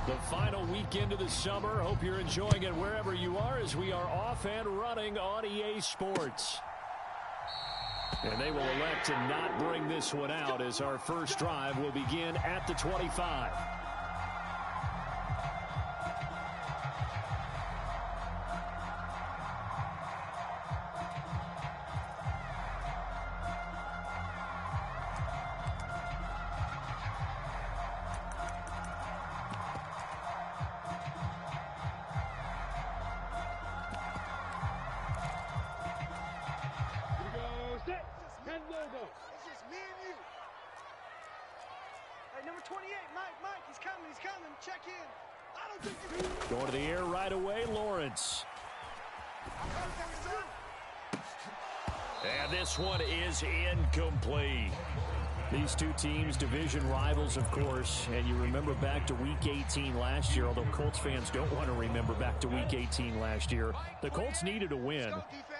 The final weekend of the summer. Hope you're enjoying it wherever you are as we are off and running on EA Sports. And they will elect to not bring this one out as our first drive will begin at the 25. Going to the air right away, Lawrence. And this one is incomplete. These two teams, division rivals, of course. And you remember back to Week 18 last year, although Colts fans don't want to remember back to Week 18 last year. The Colts needed a win.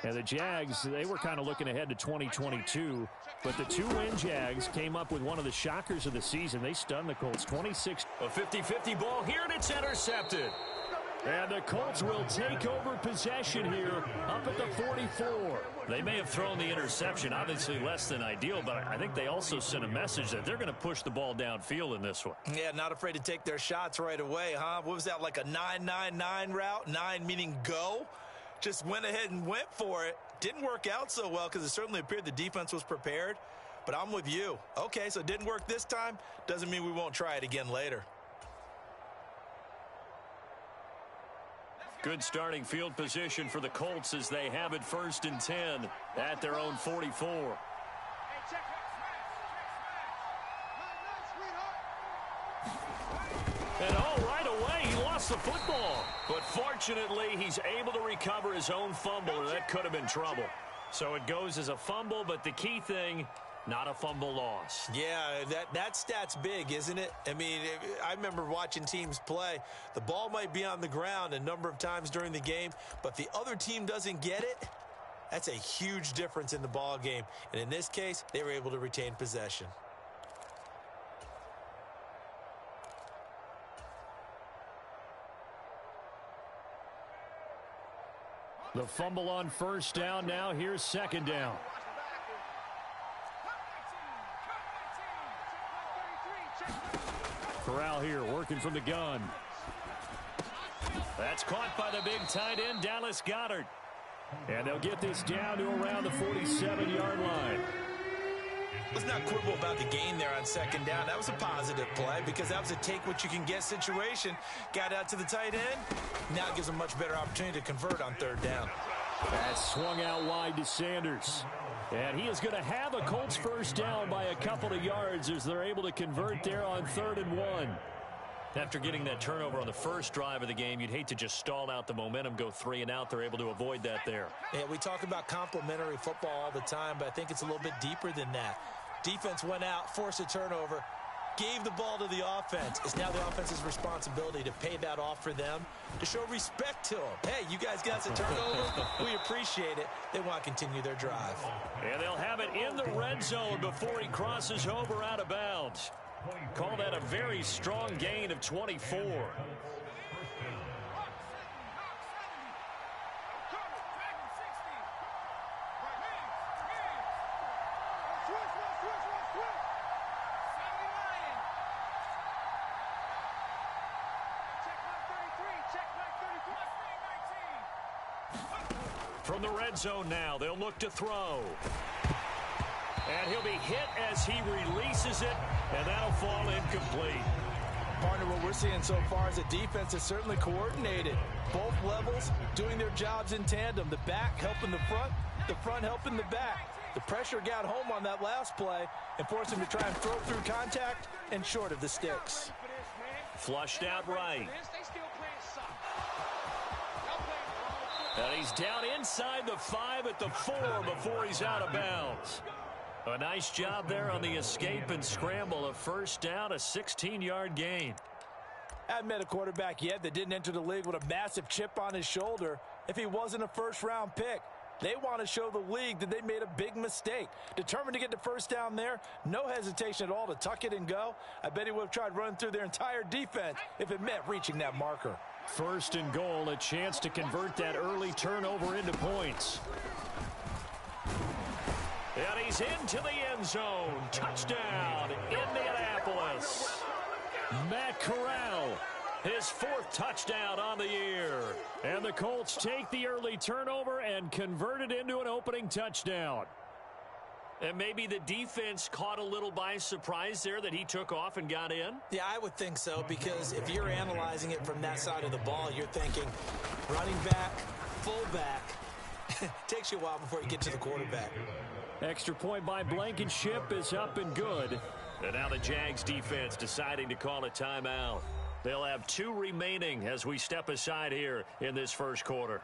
And the Jags, they were kind of looking ahead to 2022. But the two-win Jags came up with one of the shockers of the season. They stunned the Colts 26. A 50-50 ball here, and it's intercepted. And the Colts will take over possession here up at the 44. They may have thrown the interception, obviously less than ideal, but I think they also sent a message that they're going to push the ball downfield in this one. Yeah, not afraid to take their shots right away, huh? What was that, like a 9-9-9 route? 9 meaning go? Just went ahead and went for it. Didn't work out so well because it certainly appeared the defense was prepared. But I'm with you. Okay, so it didn't work this time. Doesn't mean we won't try it again later. Good starting field position for the Colts as they have it 1st and 10 at their own 44. And right away, he lost the football. But fortunately, he's able to recover his own fumble, or that could have been trouble. So it goes as a fumble, but the key thing, not a fumble loss. Yeah, that stat's big, isn't it? I mean, I remember watching teams play. The ball might be on the ground a number of times during the game, but the other team doesn't get it. That's a huge difference in the ball game. And in this case, they were able to retain possession. The fumble on 1st down now. Here's 2nd down. Corral here working from the gun. That's caught by the big tight end, Dallas Goedert. And they'll get this down to around the 47-yard line. Let's not quibble about the gain there on 2nd down. That was a positive play because that was a take-what-you-can-get situation. Got out to the tight end. Now it gives a much better opportunity to convert on 3rd down. That's swung out wide to Sanders. And he is going to have a Colts 1st down by a couple of yards as they're able to convert there on 3rd and 1. After getting that turnover on the first drive of the game, you'd hate to just stall out the momentum, go 3 and out. They're able to avoid that there. Yeah, we talk about complementary football all the time, but I think it's a little bit deeper than that. Defense went out, forced a turnover, gave the ball to the offense. It's now the offense's responsibility to pay that off for them, to show respect to them. Hey, you guys got us a turnover. We appreciate it. They want to continue their drive. And they'll have it in the red zone before he crosses over out of bounds. Call that a very strong gain of 24. From the red zone now, they'll look to throw. And he'll be hit as he releases it, and that'll fall incomplete. Partner, what we're seeing so far is a defense that's certainly coordinated. Both levels doing their jobs in tandem. The back helping the front helping the back. The pressure got home on that last play and forced him to try and throw through contact and short of the sticks. Flushed out right. And he's down inside the 5 at the 4 before he's out of bounds. A nice job there on the escape and scramble. A 1st down, a 16-yard gain. I haven't met a quarterback yet that didn't enter the league with a massive chip on his shoulder if he wasn't a 1st-round pick. They want to show the league that they made a big mistake. Determined to get the first down there, no hesitation at all to tuck it and go. I bet he would have tried running through their entire defense if it meant reaching that marker. First and goal, a chance to convert that early turnover into points. And he's into the end zone. Touchdown, Indianapolis. Matt Corral, his fourth touchdown on the year. And the Colts take the early turnover and convert it into an opening touchdown. And maybe the defense caught a little by surprise there that he took off and got in? Yeah, I would think so, because if you're analyzing it from that side of the ball, you're thinking running back, fullback. Takes you a while before you get to the quarterback. Extra point by Blankenship is up and good. And now the Jags defense deciding to call a timeout. They'll have 2 remaining as we step aside here in this first quarter.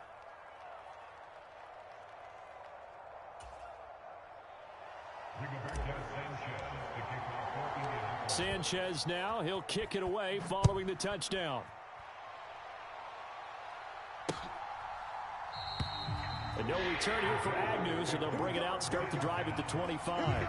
Sanchez now, he'll kick it away following the touchdown. And no return here for Agnew, so they'll bring it out, start the drive at the 25.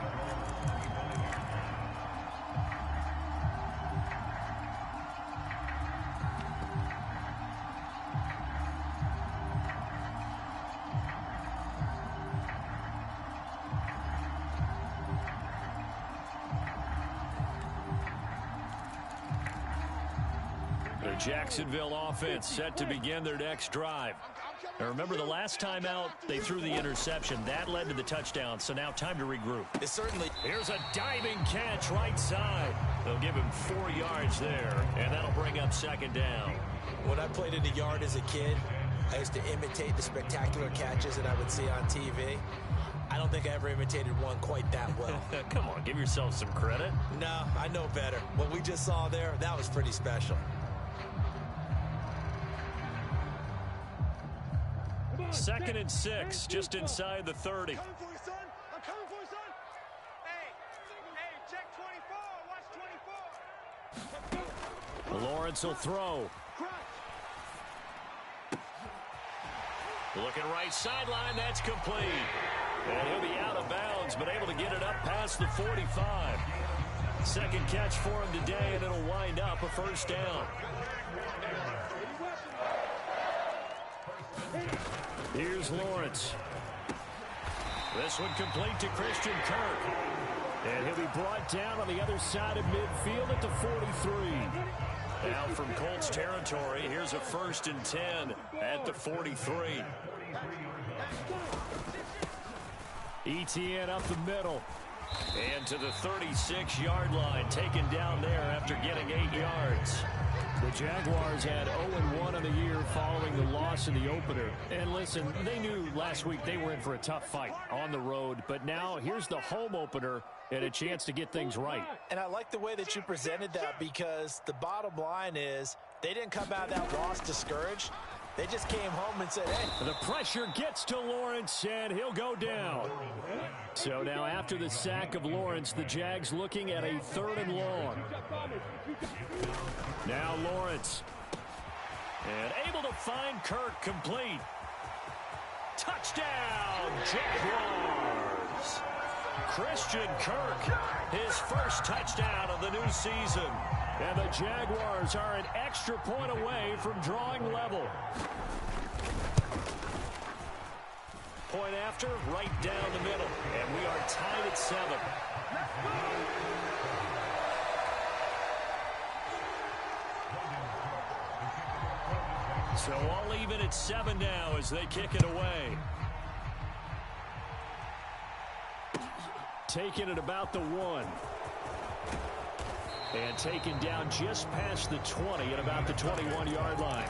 The Jacksonville offense set to begin their next drive. Now remember, the last time out, they threw the interception. That led to the touchdown, so now time to regroup. It certainly. Here's a diving catch right side. They'll give him 4 yards there, and that'll bring up second down. When I played in the yard as a kid, I used to imitate the spectacular catches that I would see on TV. I don't think I ever imitated one quite that well. Come on, give yourself some credit. No, I know better. What we just saw there, that was pretty special. Second and 6, just inside the 30. I'm coming for you, son. I'm coming for you, son. Hey, check 24. Watch 24. Lawrence will throw. Looking right sideline, that's complete. And he'll be out of bounds, but able to get it up past the 45. Second catch for him today, and it'll wind up a first down. Here's Lawrence. This one complete to Christian Kirk. And he'll be brought down on the other side of midfield at the 43. Now from Colts territory, here's a 1st and 10 at the 43. ETN up the middle. And to the 36-yard line, taken down there after getting 8 yards. The Jaguars had 0-1 on the year following the loss in the opener. And listen, they knew last week they were in for a tough fight on the road. But now here's the home opener and a chance to get things right. And I like the way that you presented that, because the bottom line is they didn't come out of that loss discouraged. They just came home and said, hey. The pressure gets to Lawrence, and he'll go down. So now after the sack of Lawrence, the Jags looking at a 3rd and long. Now Lawrence. And able to find Kirk complete. Touchdown, Jaguars. Christian Kirk, his first touchdown of the new season. And the Jaguars are an extra point away from drawing level. Point after, right down the middle. And we are tied at 7. So all even at 7 now as they kick it away. Taken at about the 1. And taken down just past the 20 at about the 21-yard line.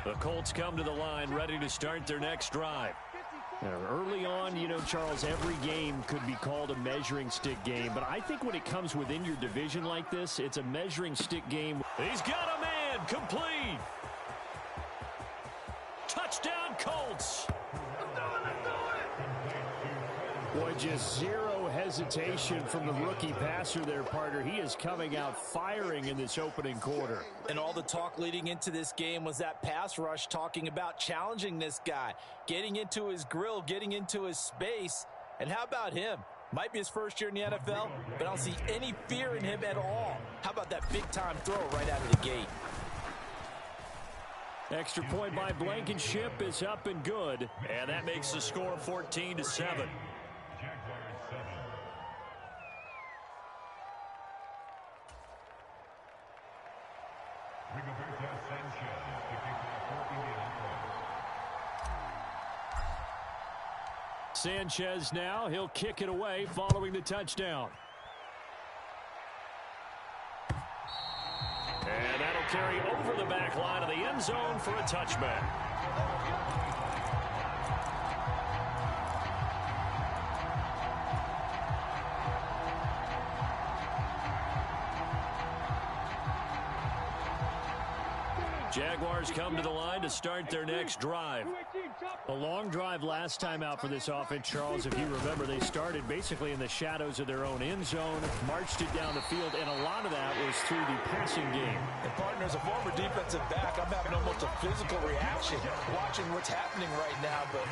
The Colts come to the line ready to start their next drive. Early on, you know, Charles, every game could be called a measuring stick game. But I think when it comes within your division like this, it's a measuring stick game. He's got a man, complete. Touchdown, Colts. Boy, just zero hesitation from the rookie passer there, partner. He is coming out firing in this opening quarter. And all the talk leading into this game was that pass rush talking about challenging this guy, getting into his grill, getting into his space. And how about him? Might be his first year in the NFL, but I don't see any fear in him at all. How about that big-time throw right out of the gate? Extra point by Blankenship is up and good. And that makes the score 14-7. Sanchez now, he'll kick it away following the touchdown. And that'll carry over the back line of the end zone for a touchback. Jaguars come to the line to start their next drive. A long drive last time out for this offense, Charles. If you remember, they started basically in the shadows of their own end zone, marched it down the field, and a lot of that was through the passing game. And partner, as a former defensive back, I'm having almost a physical reaction watching what's happening right now. But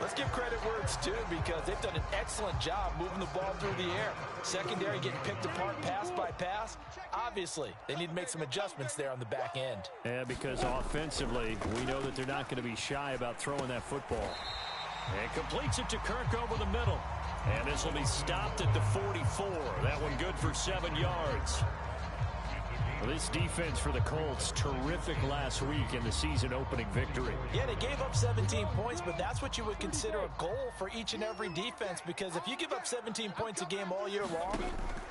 let's give credit where it's due, because they've done an excellent job moving the ball through the air. Secondary getting picked apart pass by pass. Obviously, they need to make some adjustments there on the back end. Yeah, because offensively, we know that they're not going to be shy about throwing that football. And completes it to Kirk over the middle. And this will be stopped at the 44. That one good for 7 yards. Well, this defense for the Colts, terrific last week in the season-opening victory. Yeah, they gave up 17 points, but that's what you would consider a goal for each and every defense, because if you give up 17 points a game all year long,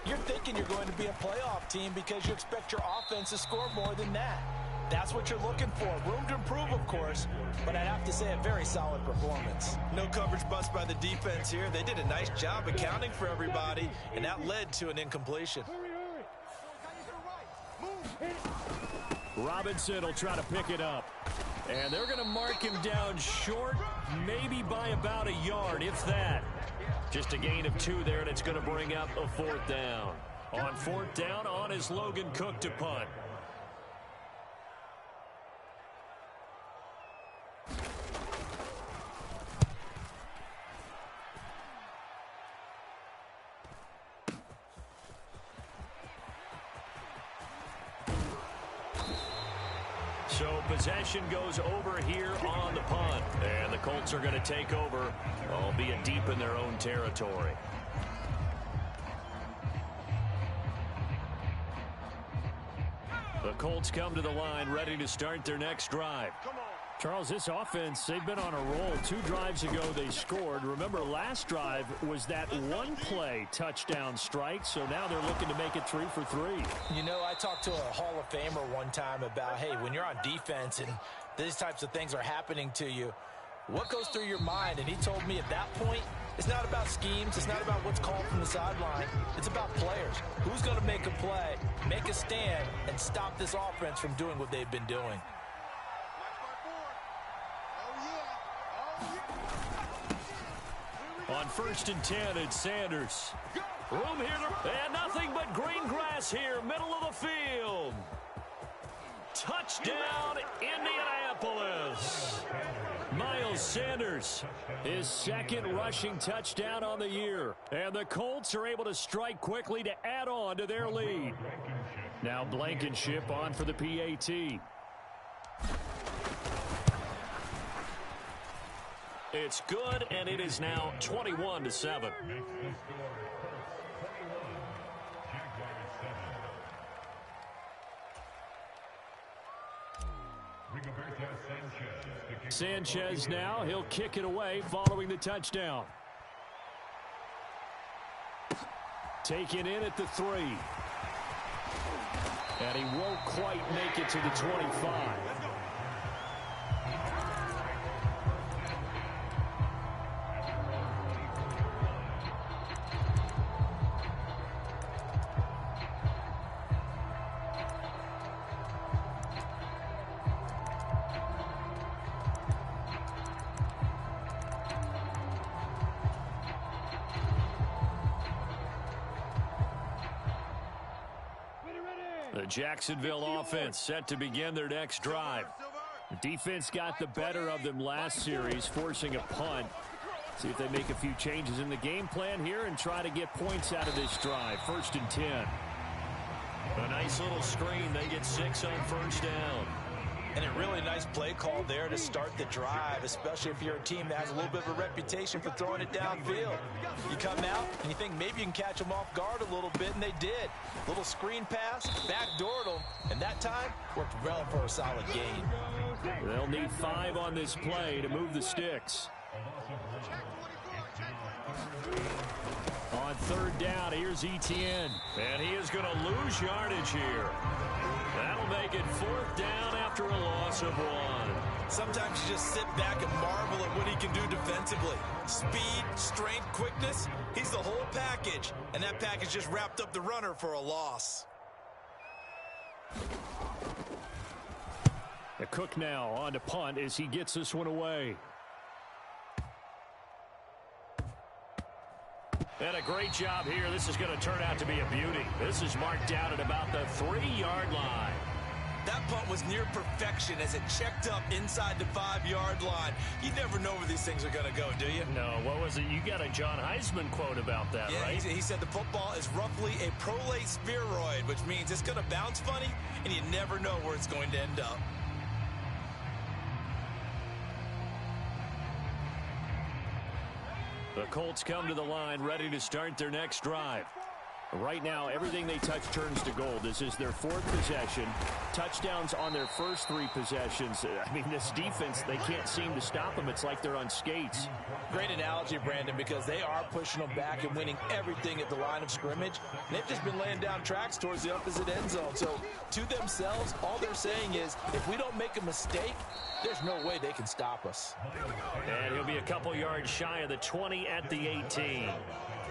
you're thinking you're going to be a playoff team because you expect your offense to score more than that. That's what you're looking for. Room to improve, of course, but I'd have to say a very solid performance. No coverage bust by the defense here. They did a nice job accounting for everybody, and that led to an incompletion. Robinson will try to pick it up. And they're going to mark him down short, maybe by about a yard, if that. Just a gain of 2 there, and it's going to bring up a 4th down. On 4th down, on is Logan Cook to punt. So possession goes over here on the punt. And the Colts are going to take over, albeit deep in their own territory. The Colts come to the line ready to start their next drive. Charles, this offense, they've been on a roll. 2 drives ago they scored. Remember, last drive was that one-play touchdown strike, so now they're looking to make it 3 for 3. You know, I talked to a Hall of Famer one time about, hey, when you're on defense and these types of things are happening to you, what goes through your mind? And he told me at that point, it's not about schemes. It's not about what's called from the sideline. It's about players. Who's going to make a play, make a stand, and stop this offense from doing what they've been doing? On 1st and 10, it's Sanders. Room here, and nothing but green grass here, middle of the field. Touchdown, Indianapolis. Miles Sanders, his 2nd rushing touchdown on the year. And the Colts are able to strike quickly to add on to their lead. Now Blankenship on for the PAT. It's good, and it is now 21-7. Sanchez now, he'll kick it away following the touchdown. Taken in at the 3. And he won't quite make it to the 25. The Jacksonville offense set to begin their next drive. The defense got the better of them last series, forcing a punt. See if they make a few changes in the game plan here and try to get points out of this drive. 1st and 10. A nice little screen. They get 6 on 1st down. And a really nice play call there to start the drive, especially if you're a team that has a little bit of a reputation for throwing it downfield. You come out and you think maybe you can catch them off guard a little bit, and they did. Little screen pass, backdoored them, and that time worked well for a solid gain. They'll need 5 on this play to move the sticks. On 3rd down, here's Etienne. And he is going to lose yardage here. That'll make it 4th down after a loss of 1. Sometimes you just sit back and marvel at what he can do defensively. Speed, strength, quickness, he's the whole package. And that package just wrapped up the runner for a loss. The Cook now on to punt as he gets this one away. And a great job here. This is going to turn out to be a beauty. This is marked out at about the 3-yard line. That punt was near perfection as it checked up inside the 5-yard line. You never know where these things are going to go, do you? No, what was it? You got a John Heisman quote about that, yeah, right? He said the football is roughly a prolate spheroid, which means it's going to bounce funny, and you never know where it's going to end up. The Colts come to the line ready to start their next drive. Right now, everything they touch turns to gold. This is their 4th possession. Touchdowns on their first 3 possessions. I mean, this defense, they can't seem to stop them. It's like they're on skates. Great analogy, Brandon, because they are pushing them back and winning everything at the line of scrimmage. They've just been laying down tracks towards the opposite end zone. So, to themselves, all they're saying is, if we don't make a mistake, there's no way they can stop us. And he'll be a couple yards shy of the 20 at the 18.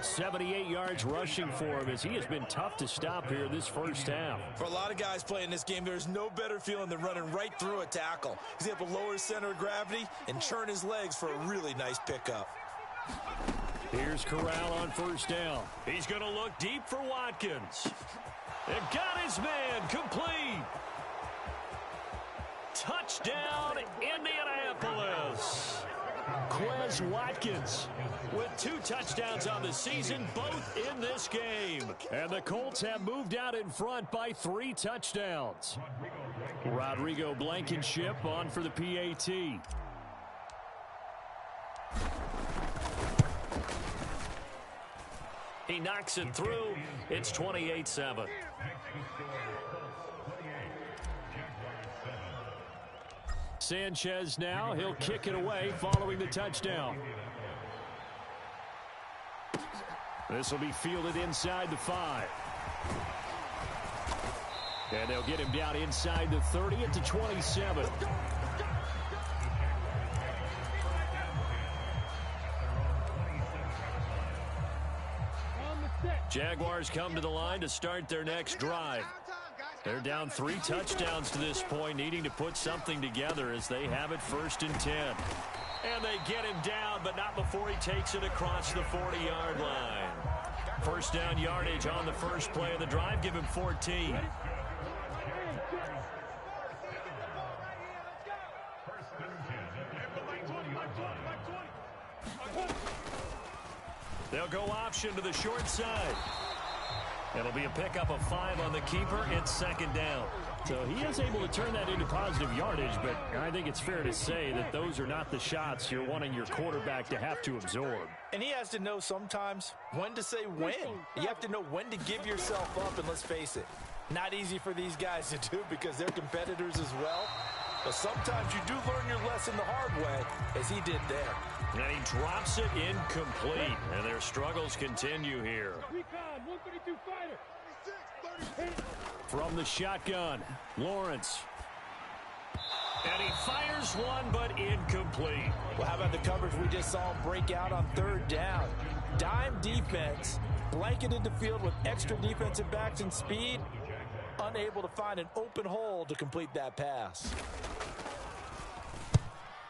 78 yards rushing for him as he has been tough to stop here this first half. For a lot of guys playing this game, there's no better feeling than running right through a tackle. He's able to lower his center of gravity and churn his legs for a really nice pickup. Here's Corral on 1st down. He's going to look deep for Watkins. And got his man complete. Touchdown, Indianapolis. Quez Watkins with 2 touchdowns on the season, both in this game. And the Colts have moved out in front by 3 touchdowns. Rodrigo Blankenship on for the PAT. He knocks it through. It's 28-7. Sanchez now, he'll kick it away following the touchdown. This will be fielded inside the 5. And they'll get him down inside the 30 at the 27. Jaguars come to the line to start their next drive. They're down 3 touchdowns to this point, needing to put something together as they have it 1st and 10. And they get him down, but not before he takes it across the 40-yard line. 1st down yardage on the first play of the drive. Give him 14. They'll go option to the short side. It'll be a pickup of 5 on the keeper. It's 2nd down. So he is able to turn that into positive yardage, but I think it's fair to say that those are not the shots you're wanting your quarterback to have to absorb. And he has to know sometimes when to say when. You have to know when to give yourself up, and let's face it, not easy for these guys to do because they're competitors as well. But sometimes you do learn your lesson the hard way, as he did there. And he drops it incomplete, and their struggles continue here. From the shotgun, Lawrence. And he fires one, but incomplete. Well, how about the coverage we just saw him break out on 3rd down? Dime defense, blanketed the field with extra defensive backs and speed, unable to find an open hole to complete that pass.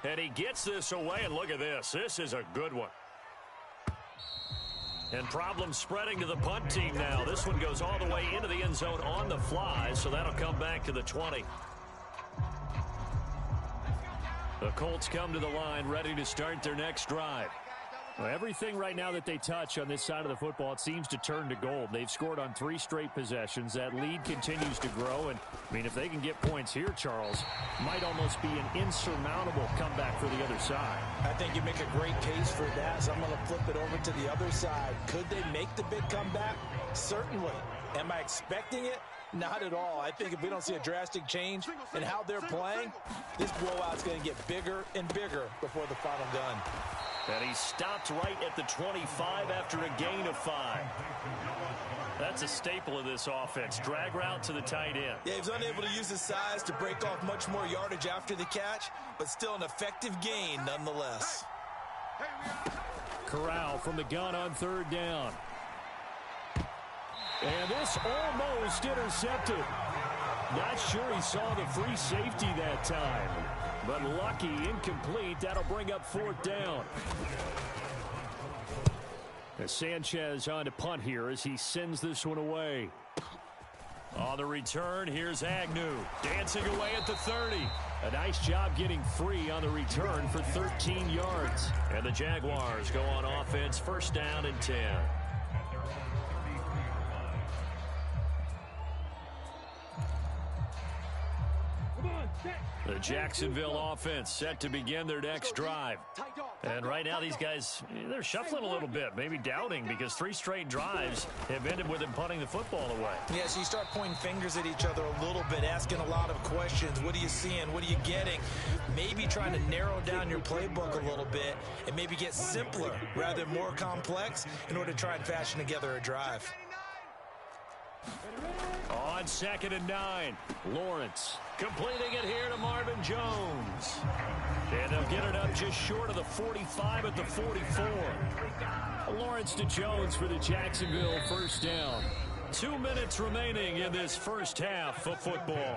And he gets this away, and look at this. This is a good one. And problems spreading to the punt team now. This one goes all the way into the end zone on the fly, so that'll come back to the 20. The Colts come to the line ready to start their next drive. Well, everything right now that they touch on this side of the football, it seems to turn to gold. They've scored on 3 straight possessions. That lead continues to grow. And, I mean, if they can get points here, Charles, might almost be an insurmountable comeback for the other side. I think you make a great case for that, so I'm going to flip it over to the other side. Could they make the big comeback? Certainly. Am I expecting it? Not at all. I think if we don't see a drastic change in how they're playing, this blowout's going to get bigger and bigger before the final gun. And he stopped right at the 25 after a gain of 5. That's a staple of this offense. Drag route to the tight end. Yeah, he was unable to use his size to break off much more yardage after the catch, but still an effective gain nonetheless. Corral from the gun on 3rd down. And this almost intercepted. Not sure he saw the free safety that time. But lucky, incomplete. That'll bring up 4th down. As Sanchez on to punt here as he sends this one away. On the return, here's Agnew. Dancing away at the 30. A nice job getting free on the return for 13 yards. And the Jaguars go on offense, 1st down and 10. The Jacksonville offense set to begin their next drive. And right now these guys, they're shuffling a little bit, maybe doubting, because 3 straight drives have ended with them punting the football away. Yeah, so you start pointing fingers at each other a little bit, asking a lot of questions. What are you seeing? What are you getting? Maybe trying to narrow down your playbook a little bit and maybe get simpler rather than more complex in order to try and fashion together a drive. On 2nd and 9, Lawrence completing it here to Marvin Jones. And they'll get it up just short of the 45 at the 44. Lawrence to Jones for the Jacksonville 1st down. 2 minutes remaining in this first half of football.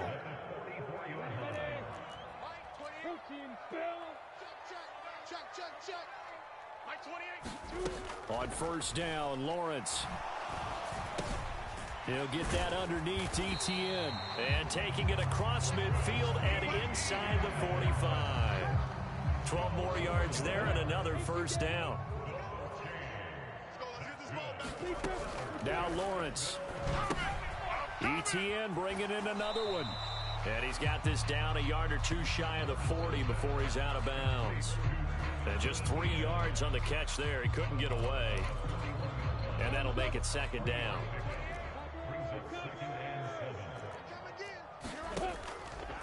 On 1st down, Lawrence. He'll get that underneath Etienne. And taking it across midfield and inside the 45. 12 more yards there and another 1st down. Now Lawrence. Etienne bringing in another one. And he's got this down a yard or 2 shy of the 40 before he's out of bounds. And just 3 yards on the catch there. He couldn't get away. And that'll make it 2nd down.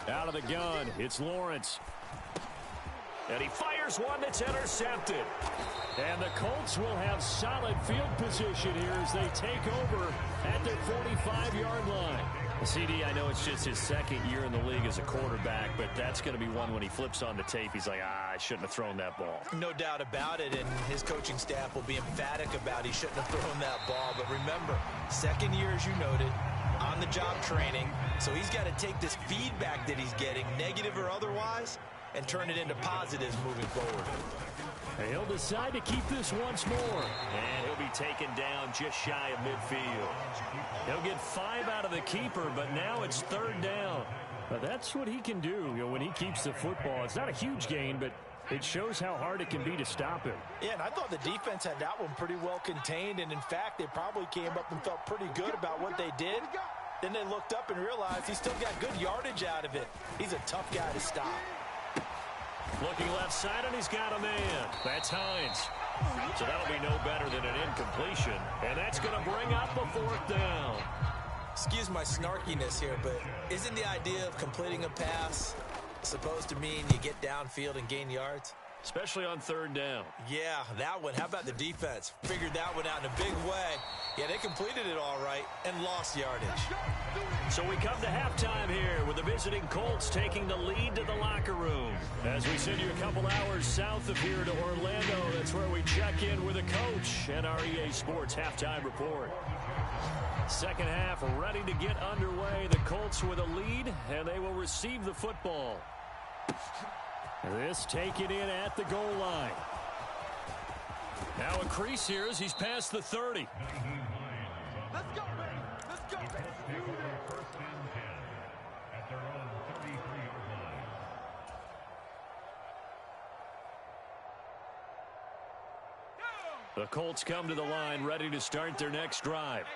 Out of the gun, it's Lawrence. And he fires one that's intercepted. And the Colts will have solid field position here as they take over at their 45-yard line. CD, I know it's just his 2nd year in the league as a quarterback, but that's going to be one when he flips on the tape. He's like, I shouldn't have thrown that ball. No doubt about it, and his coaching staff will be emphatic about he shouldn't have thrown that ball. But remember, 2nd year, as you noted, on-the-job training. So he's got to take this feedback that he's getting, negative or otherwise, and turn it into positives moving forward. And he'll decide to keep this once more. And he'll be taken down just shy of midfield. He'll get 5 out of the keeper, but now it's 3rd down. But that's what he can do, when he keeps the football. It's not a huge gain, but it shows how hard it can be to stop him. Yeah, and I thought the defense had that one pretty well contained, and in fact, they probably came up and felt pretty good about what they did. Then they looked up and realized he still got good yardage out of it. He's a tough guy to stop. Looking left side, and he's got a man. That's Hines. So that'll be no better than an incompletion. And that's going to bring up a 4th down. Excuse my snarkiness here, but isn't the idea of completing a pass supposed to mean you get downfield and gain yards? Especially on 3rd down. Yeah, that one. How about the defense? Figured that one out in a big way. Yeah, they completed it all right and lost yardage. So we come to halftime here with the visiting Colts taking the lead to the locker room. As we send you a couple hours south of here to Orlando, that's where we check in with a coach and our EA Sports halftime report. 2nd half ready to get underway. The Colts with a lead, and they will receive the football. This taken in at the goal line. Now a crease here as he's past the 30. Let's go, baby. Let's go. First and 10 at their own 33-yard line. The Colts come to the line ready to start their next drive.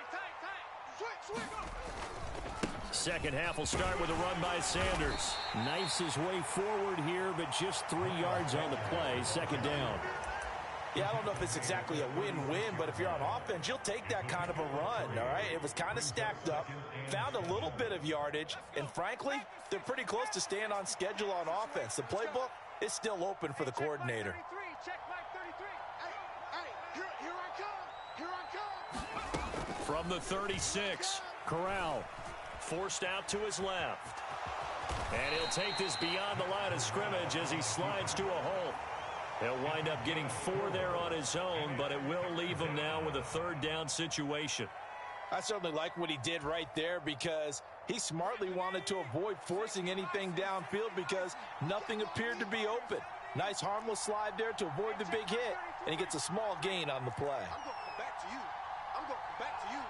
Second half will start with a run by Sanders. Knifes his way forward here, but just 3 yards on the play. Second down. Yeah, I don't know if it's exactly a win-win, but if you're on offense, you'll take that kind of a run, all right? It was kind of stacked up, found a little bit of yardage, and frankly, they're pretty close to staying on schedule on offense. The playbook is still open for the coordinator. Check Mike 33. Hey, here I come. Here I come. From the 36, Corral. forced out to his left. And he'll take this beyond the line of scrimmage as he slides to a hole. He'll wind up getting 4 there on his own, but it will leave him now with a third down situation. I certainly like what he did right there because he smartly wanted to avoid forcing anything downfield because nothing appeared to be open. Nice harmless slide there to avoid the big hit, and he gets a small gain on the play. I'm going back to you. I'm going back to you.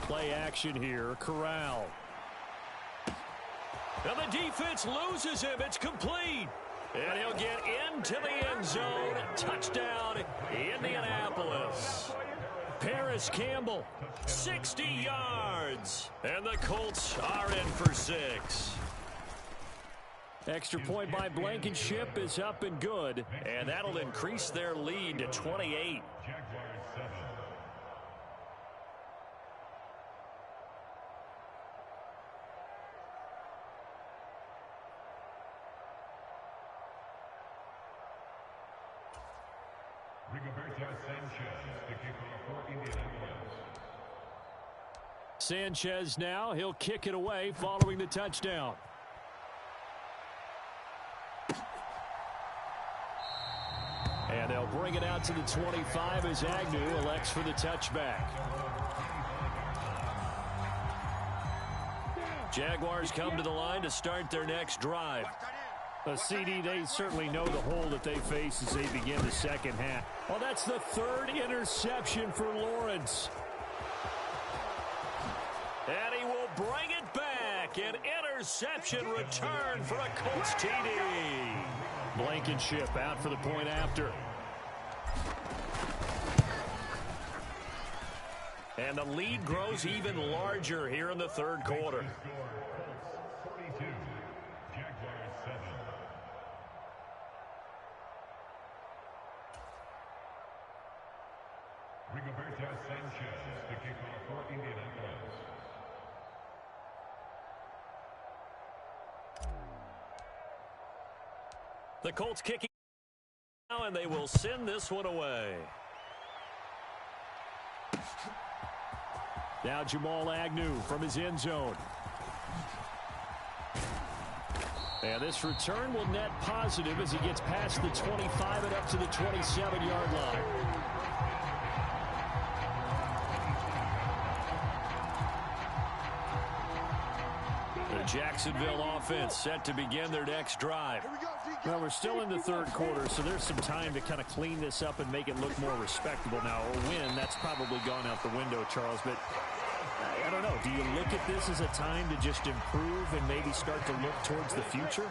Play action here. Corral. And the defense loses him. It's complete. And he'll get into the end zone. Touchdown, Indianapolis. Paris Campbell, 60 yards. And the Colts are in for 6. Extra point by Blankenship is up and good. And that'll increase their lead to 28. Jaguars 7. Rigoberto Sanchez to kick off for Indianapolis. Sanchez now. He'll kick it away following the touchdown. And they'll bring it out to the 25 as Agnew elects for the touchback. Jaguars come to the line to start their next drive. CD, they certainly know the hole that they face as they begin the second half. Well, that's the 3rd interception for Lawrence. And he will bring it back. An interception return for a Colts TD. Blankenship out for the point after. And the lead grows even larger here in the third quarter. 42, Jaguars 7. Rigoberto Sanchez to kick off for Indianapolis. The Colts kicking now, and they will send this one away. Now Jamal Agnew from his end zone. And this return will net positive as he gets past the 25 and up to the 27-yard line. The Jacksonville offense set to begin their next drive. Well, we're still in the third quarter, so there's some time to kind of clean this up and make it look more respectable. Now, a win, that's probably gone out the window, Charles, but I don't know. Do you look at this as a time to just improve and maybe start to look towards the future?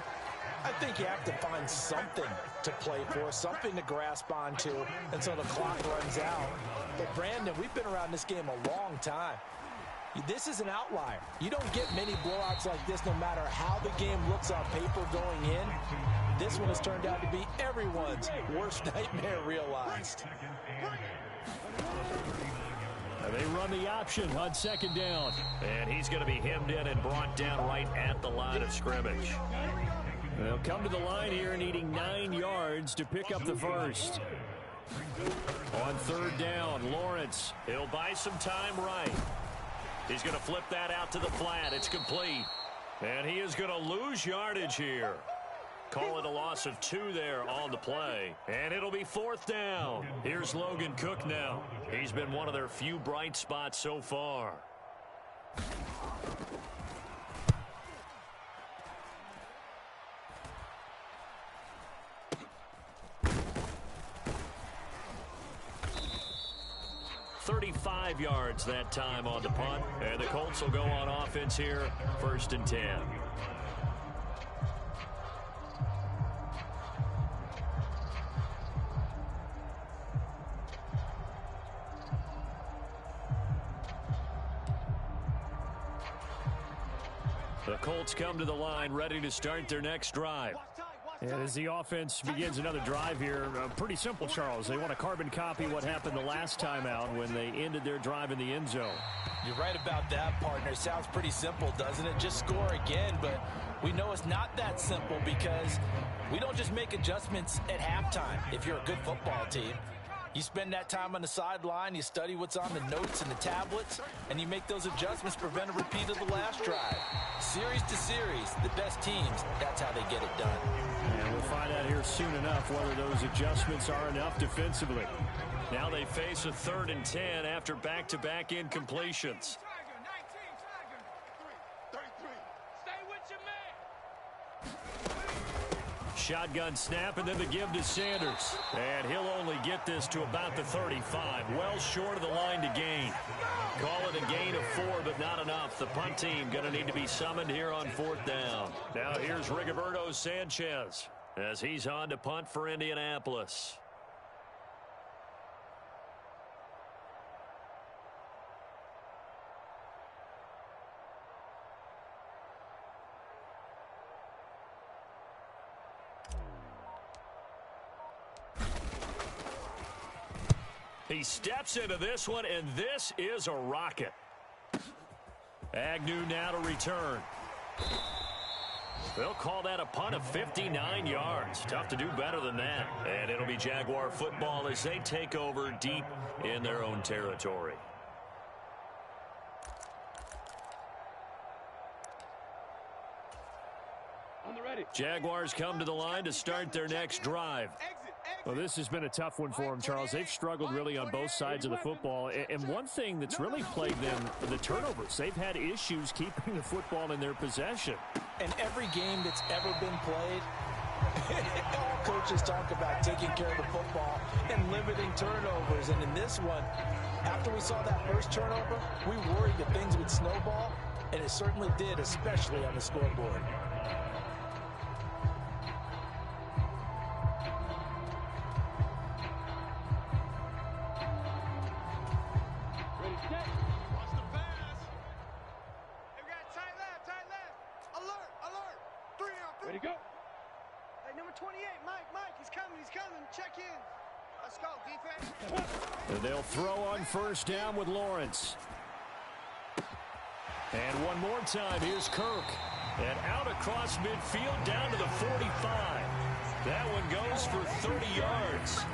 I think you have to find something to play for, something to grasp onto until the clock runs out. But, Brandon, we've been around this game a long time. This is an outlier. You don't get many blowouts like this no matter how the game looks on paper going in. This one has turned out to be everyone's worst nightmare realized. They run the option on second down. And he's going to be hemmed in and brought down right at the line of scrimmage. They'll come to the line here needing 9 yards to pick up the first. On third down, Lawrence, he'll buy some time right. He's going to flip that out to the flat. It's complete. And he is going to lose yardage here. Call it a loss of 2 there on the play. And it'll be fourth down. Here's Logan Cook now. He's been one of their few bright spots so far. 35 yards that time on the punt. And the Colts will go on offense here, 1st and 10. The Colts come to the line, ready to start their next drive. And as the offense begins another drive here, pretty simple, Charles. They want to carbon copy what happened the last time out when they ended their drive in the end zone. You're right about that, partner. Sounds pretty simple, doesn't it? Just score again, but we know it's not that simple because we don't just make adjustments at halftime if you're a good football team. You spend that time on the sideline, you study what's on the notes and the tablets, and you make those adjustments to prevent a repeat of the last drive. Series to series, the best teams, that's how they get it done. And we'll find out here soon enough whether those adjustments are enough defensively. Now they face a 3rd and 10 after back-to-back incompletions. Shotgun snap, and then the give to Sanders. And he'll only get this to about the 35. Well short of the line to gain. Call it a gain of 4, but not enough. The punt team going to need to be summoned here on 4th down. Now here's Rigoberto Sanchez as he's on to punt for Indianapolis. He steps into this one, and this is a rocket. Agnew now to return. They'll call that a punt of 59 yards. Tough to do better than that. And it'll be Jaguar football as they take over deep in their own territory. Jaguars come to the line to start their next drive. Well, this has been a tough one for them, Charles. They've struggled really on both sides of the football. And one thing that's really plagued them, the turnovers. They've had issues keeping the football in their possession. And every game that's ever been played, all coaches talk about taking care of the football and limiting turnovers. And in this one, after we saw that first turnover, we worried that things would snowball, and it certainly did, especially on the scoreboard. Ready, go. Hey, number 28, Mike, he's coming. Check in. Let's go, defense. And they'll throw on 1st down with Lawrence. And one more time, here's Kirk. And out across midfield down to the 45. That one goes for 30 yards.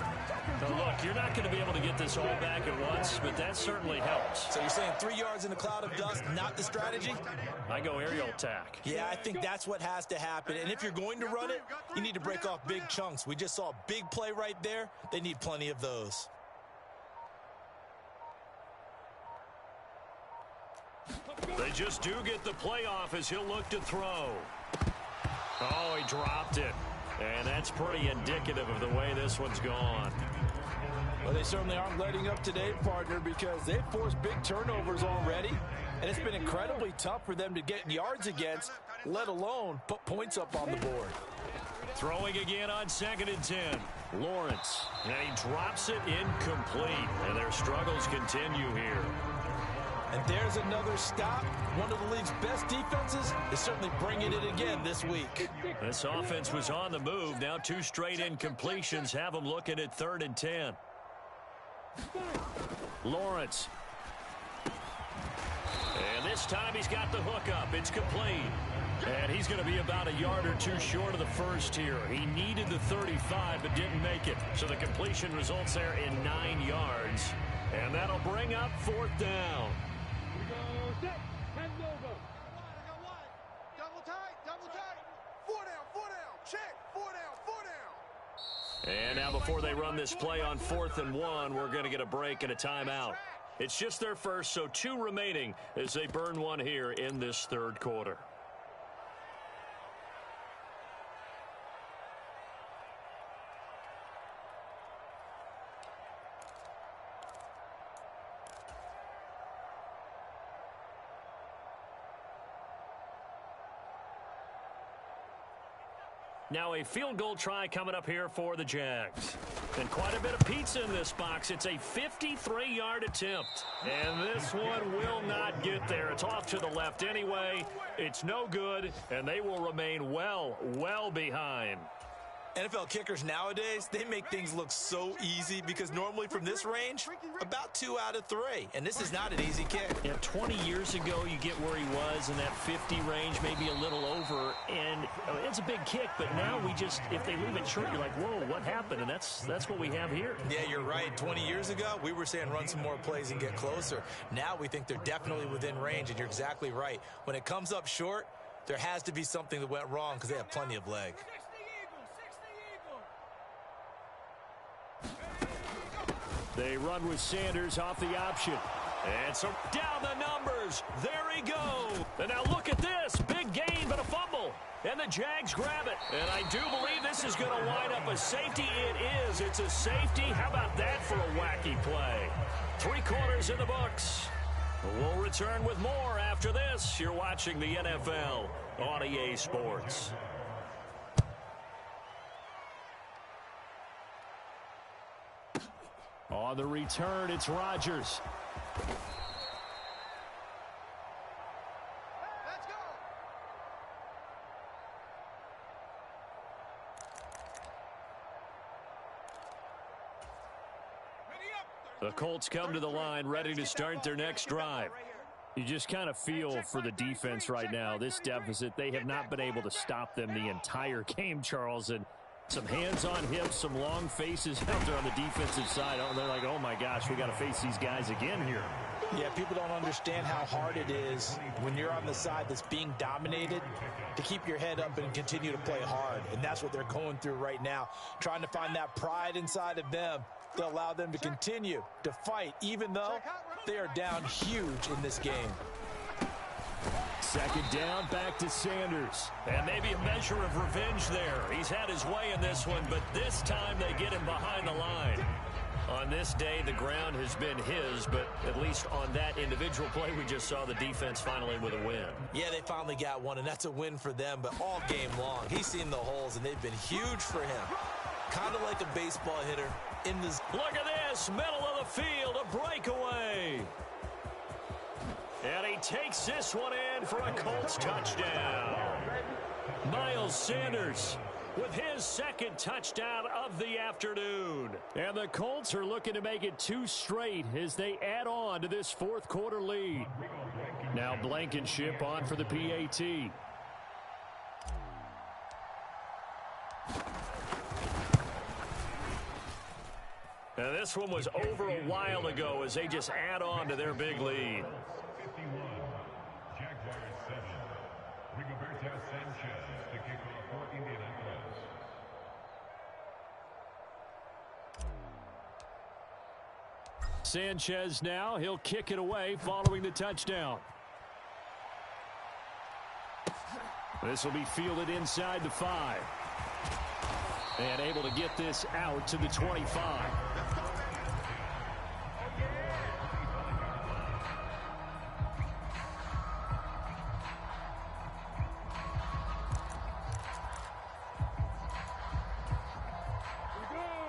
Now look, you're not going to be able to get this all back at once, but that certainly helps. So you're saying 3 yards in a cloud of dust, not the strategy? I go aerial attack. Yeah, I think that's what has to happen. And if you're going to run it, you need to break off big chunks. We just saw a big play right there. They need plenty of those. They just do get the play off as he'll look to throw. Oh, he dropped it. And that's pretty indicative of the way this one's gone. Well, they certainly aren't letting up today, partner, because they've forced big turnovers already. And it's been incredibly tough for them to get yards against, let alone put points up on the board. Throwing again on 2nd and 10. Lawrence. And he drops it incomplete. And their struggles continue here. And there's another stop. One of the league's best defenses is certainly bringing it again this week. This offense was on the move. Now 2 straight incompletions have them looking at 3rd and 10. Lawrence. And this time he's got the hook up. It's complete. And he's going to be about a yard or 2 short of the first here. He needed the 35 but didn't make it. So the completion results there in 9 yards. And that'll bring up 4th down. And now before they run this play on 4th and 1, we're going to get a break and a timeout. It's just their first, so 2 remaining as they burn one here in this 3rd quarter. Now a field goal try coming up here for the Jags. And quite a bit of pizza in this box. It's a 53-yard attempt. And this one will not get there. It's off to the left anyway. It's no good, and they will remain well behind. NFL kickers nowadays, they make things look so easy because normally from this range, about 2 out of 3. And this is not an easy kick. Yeah, 20 years ago, you get where he was in that 50 range, maybe a little over. And it's a big kick, but now we just, if they leave it short, you're like, whoa, what happened? And that's what we have here. Yeah, you're right. 20 years ago, we were saying run some more plays and get closer. Now we think they're definitely within range, and you're exactly right. When it comes up short, there has to be something that went wrong because they have plenty of leg. They run with Sanders off the option. And so down the numbers. There he goes. And now look at this. Big gain, but a fumble. And the Jags grab it. And I do believe this is going to wind up a safety. It is. It's a safety. How about that for a wacky play? 3 quarters in the books. We'll return with more after this. You're watching the NFL on EA Sports. On the return, it's Rodgers. Let's go. The Colts come to the line ready to start their next drive. You just kind of feel for the defense right now. This deficit, they have not been able to stop them the entire game, Charles. And some hands on hips, some long faces out there on the defensive side. Oh, they're like, oh, my gosh, we got to face these guys again here. Yeah, people don't understand how hard it is when you're on the side that's being dominated to keep your head up and continue to play hard. And that's what they're going through right now, trying to find that pride inside of them to allow them to continue to fight, even though they are down huge in this game. Second down, back to Sanders. And maybe a measure of revenge there. He's had his way in this one, but this time they get him behind the line. On this day, the ground has been his, but at least on that individual play, we just saw the defense finally with a win. Yeah, they finally got one, and that's a win for them, but all game long, he's seen the holes, and they've been huge for him. Kind of like a baseball hitter in this. Look at this, middle of the field, a breakaway. And he takes this one in for a Colts touchdown. Miles Sanders with his second touchdown of the afternoon. And the Colts are looking to make it 2 straight as they add on to this fourth quarter lead. Now Blankenship on for the PAT. And this one was over a while ago as they just add on to their big lead. Sanchez now, he'll kick it away following the touchdown. This will be fielded inside the 5. And able to get this out to the 25.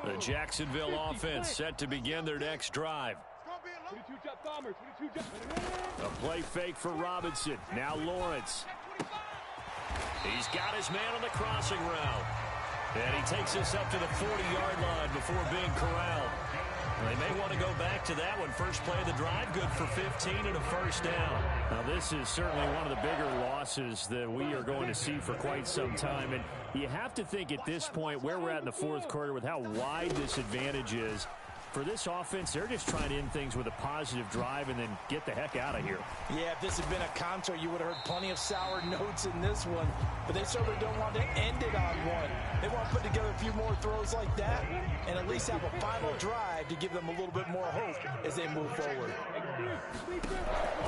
The Jacksonville offense set to begin their next drive. A play fake for Robinson. Now Lawrence. He's got his man on the crossing route. And he takes this up to the 40-yard line before being corralled. They may want to go back to that one. First play of the drive, good for 15 and a first down. Now, this is certainly one of the bigger losses that we are going to see for quite some time. And you have to think at this point where we're at in the fourth quarter with how wide this advantage is. For this offense, they're just trying to end things with a positive drive and then get the heck out of here. Yeah, if this had been a concert, you would have heard plenty of sour notes in this one. But they certainly don't want to end it on one. They want to put together a few more throws like that and at least have a final drive to give them a little bit more hope as they move forward.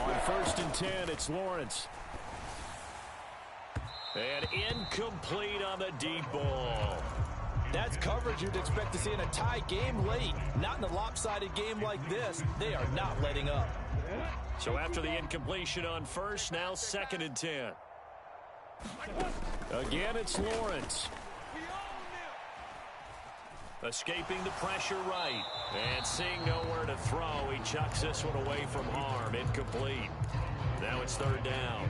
On first and 10, it's Lawrence. And incomplete on the deep ball. That's coverage you'd expect to see in a tie game late. Not in a lopsided game like this. They are not letting up. So after the incompletion on first, now second and 10. Again, it's Lawrence. Escaping the pressure right. And seeing nowhere to throw, he chucks this one away from harm. Incomplete. Now it's third down.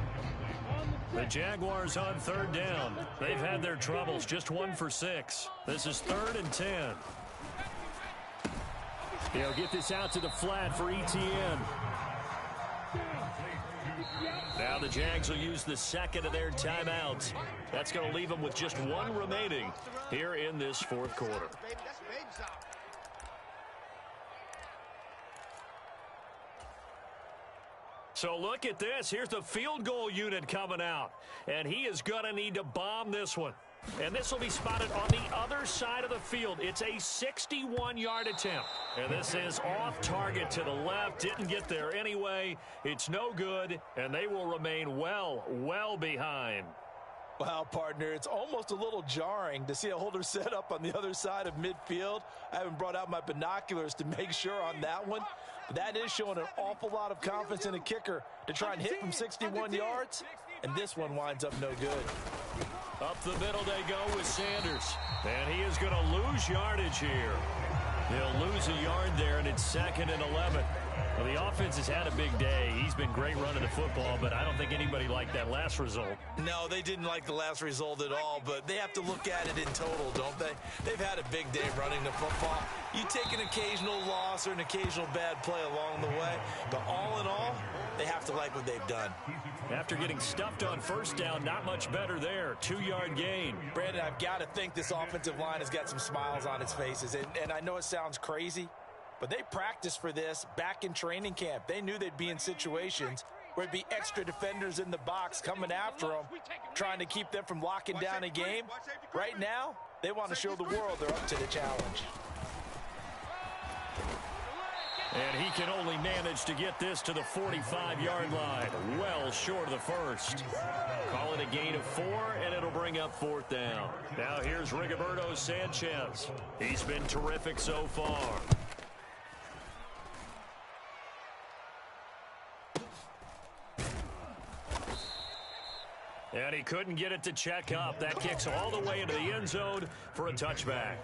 The Jaguars on third down. They've had their troubles, just 1 for 6. This is 3rd and 10. They'll get this out to the flat for ETN. Now the Jags will use the second of their timeouts. That's going to leave them with just 1 remaining here in this fourth quarter. So look at this. Here's the field goal unit coming out. And he is going to need to bomb this one. And this will be spotted on the other side of the field. It's a 61-yard attempt. And this is off target to the left. Didn't get there anyway. It's no good. And they will remain well behind. Wow, partner, it's almost a little jarring to see a holder set up on the other side of midfield. I haven't brought out my binoculars to make sure on that one. But that is showing an awful lot of confidence in a kicker to try and hit from 61 yards. And this one winds up no good. Up the middle they go with Sanders. And he is going to lose yardage here. He'll lose a yard there, and it's 2nd and 11. Well, the offense has had a big day. He's been great running the football, but I don't think anybody liked that last result. No, they didn't like the last result at all, but they have to look at it in total, don't they? They've had a big day running the football. You take an occasional loss or an occasional bad play along the way, but all in all, they have to like what they've done. After getting stuffed on first down, not much better there. 2-yard gain. Brandon, I've got to think this offensive line has got some smiles on its faces, and I know it sounds crazy, but they practiced for this back in training camp. They knew they'd be in situations where there'd be extra defenders in the box coming after them, trying to keep them from locking down a game. Right now, they want to show the world they're up to the challenge. And he can only manage to get this to the 45-yard line. Well short of the first. Call it a gain of 4, and it'll bring up 4th down. Now here's Rigoberto Sanchez. He's been terrific so far. And he couldn't get it to check up. That kicks all the way into the end zone for a touchback.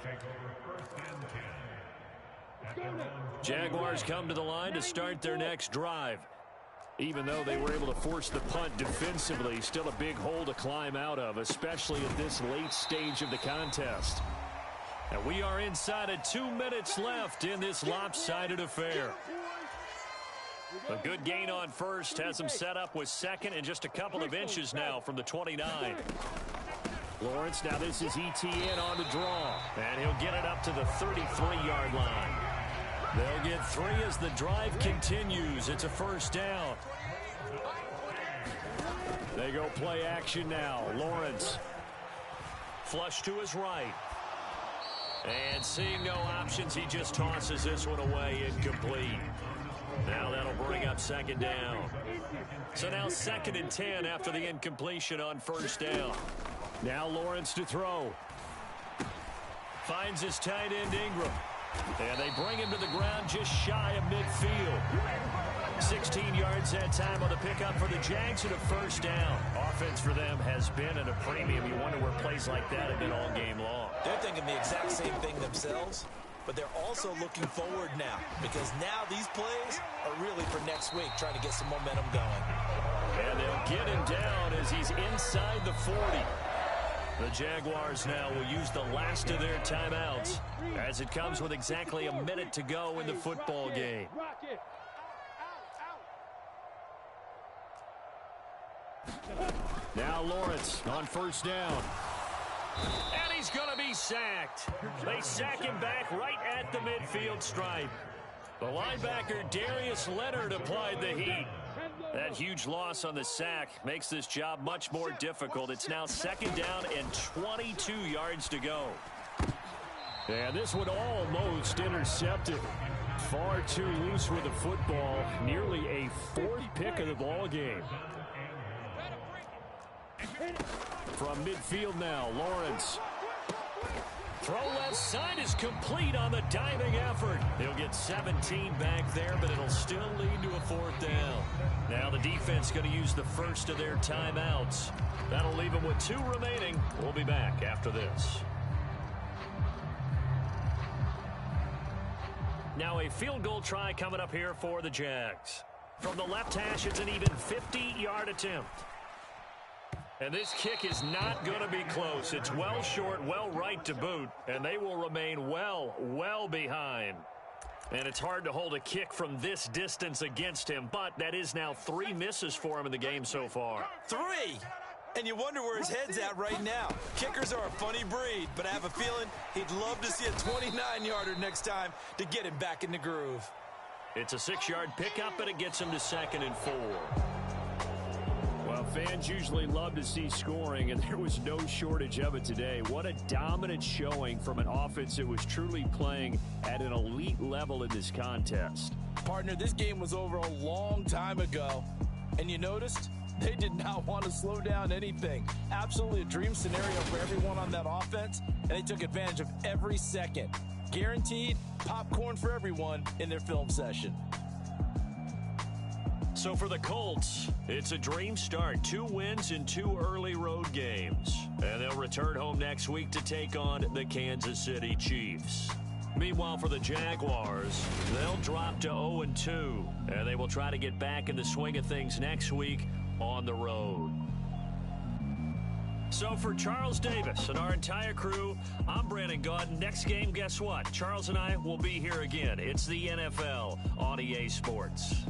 Jaguars come to the line to start their next drive. Even though they were able to force the punt defensively, still a big hole to climb out of, especially at this late stage of the contest. And we are inside of 2 minutes left in this lopsided affair. A good gain on first has him set up with 2nd and just a couple of inches now from the 29. Lawrence, now this is ETN on the draw. And he'll get it up to the 33-yard line. They'll get 3 as the drive continues. It's a first down. They go play action now. Lawrence. Flush to his right. And seeing no options, he just tosses this one away, incomplete. Now that'll bring up 2nd down. So now 2nd and 10 after the incompletion on first down. Now Lawrence to throw. Finds his tight end Ingram. And they bring him to the ground just shy of midfield. 16 yards that time on the pickup for the Jags and a first down. Offense for them has been at a premium. You wonder where plays like that have been all game long. They're thinking the exact same thing themselves, but they're also looking forward now because now these plays are really for next week, trying to get some momentum going. And they'll get him down as he's inside the 40. The Jaguars now will use the last of their timeouts as it comes with exactly a minute to go in the football game. Now Lawrence on first down. And he's going to be sacked. They sack him back right at the midfield stripe. The linebacker Darius Leonard applied the heat. That huge loss on the sack makes this job much more difficult. It's now 2nd down and 22 yards to go. And this one almost intercepted. Far too loose with the football. Nearly a 4th pick of the ball game. From midfield now, Lawrence. Throw left side is complete on the diving effort. He'll get 17 back there, but it'll still lead to a 4th down. Now the defense going to use the first of their timeouts. That'll leave them with 2 remaining. We'll be back after this. Now a field goal try coming up here for the Jags. From the left hash, it's an even 50-yard attempt. And this kick is not going to be close. It's well short, well right to boot, and they will remain well behind. And it's hard to hold a kick from this distance against him, but that is now 3 misses for him in the game so far. 3! And you wonder where his head's at right now. Kickers are a funny breed, but I have a feeling he'd love to see a 29-yarder next time to get him back in the groove. It's a 6-yard pickup, and it gets him to 2nd and 4. Well, fans usually love to see scoring, and there was no shortage of it today. What a dominant showing from an offense that was truly playing at an elite level in this contest. Partner, this game was over a long time ago, and you noticed they did not want to slow down anything. Absolutely a dream scenario for everyone on that offense, and they took advantage of every second. Guaranteed popcorn for everyone in their film session. So for the Colts, it's a dream start. 2 wins in 2 early road games. And they'll return home next week to take on the Kansas City Chiefs. Meanwhile, for the Jaguars, they'll drop to 0-2. And they will try to get back in the swing of things next week on the road. So for Charles Davis and our entire crew, I'm Brandon Gaudin. Next game, guess what? Charles and I will be here again. It's the NFL on EA Sports.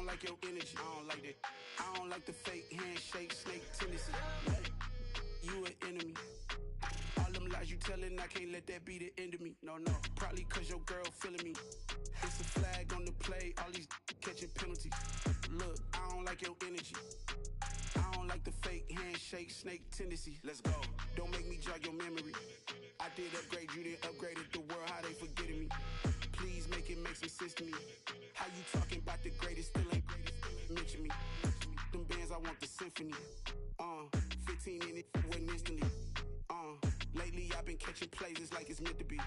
Like your energy, I don't like that. I don't like the fake handshake, snake tendency. You an enemy. All them lies you telling, I can't let that be the end of me. No, probably cause your girl feeling me. It's a flag on the play, all these catching penalties. Look, I don't like your energy. I don't like the fake handshake, snake tendency. Let's go. Don't make me jog your memory. I did upgrade, you didn't upgrade it. The world, how they forgetting me. Please make it make some sense to me. How you talking about the greatest, still ain't greatest, mention me. Them bands, I want the symphony. 15 in it, wasn't instantly. Lately I've been catching plays, it's like it's meant to be.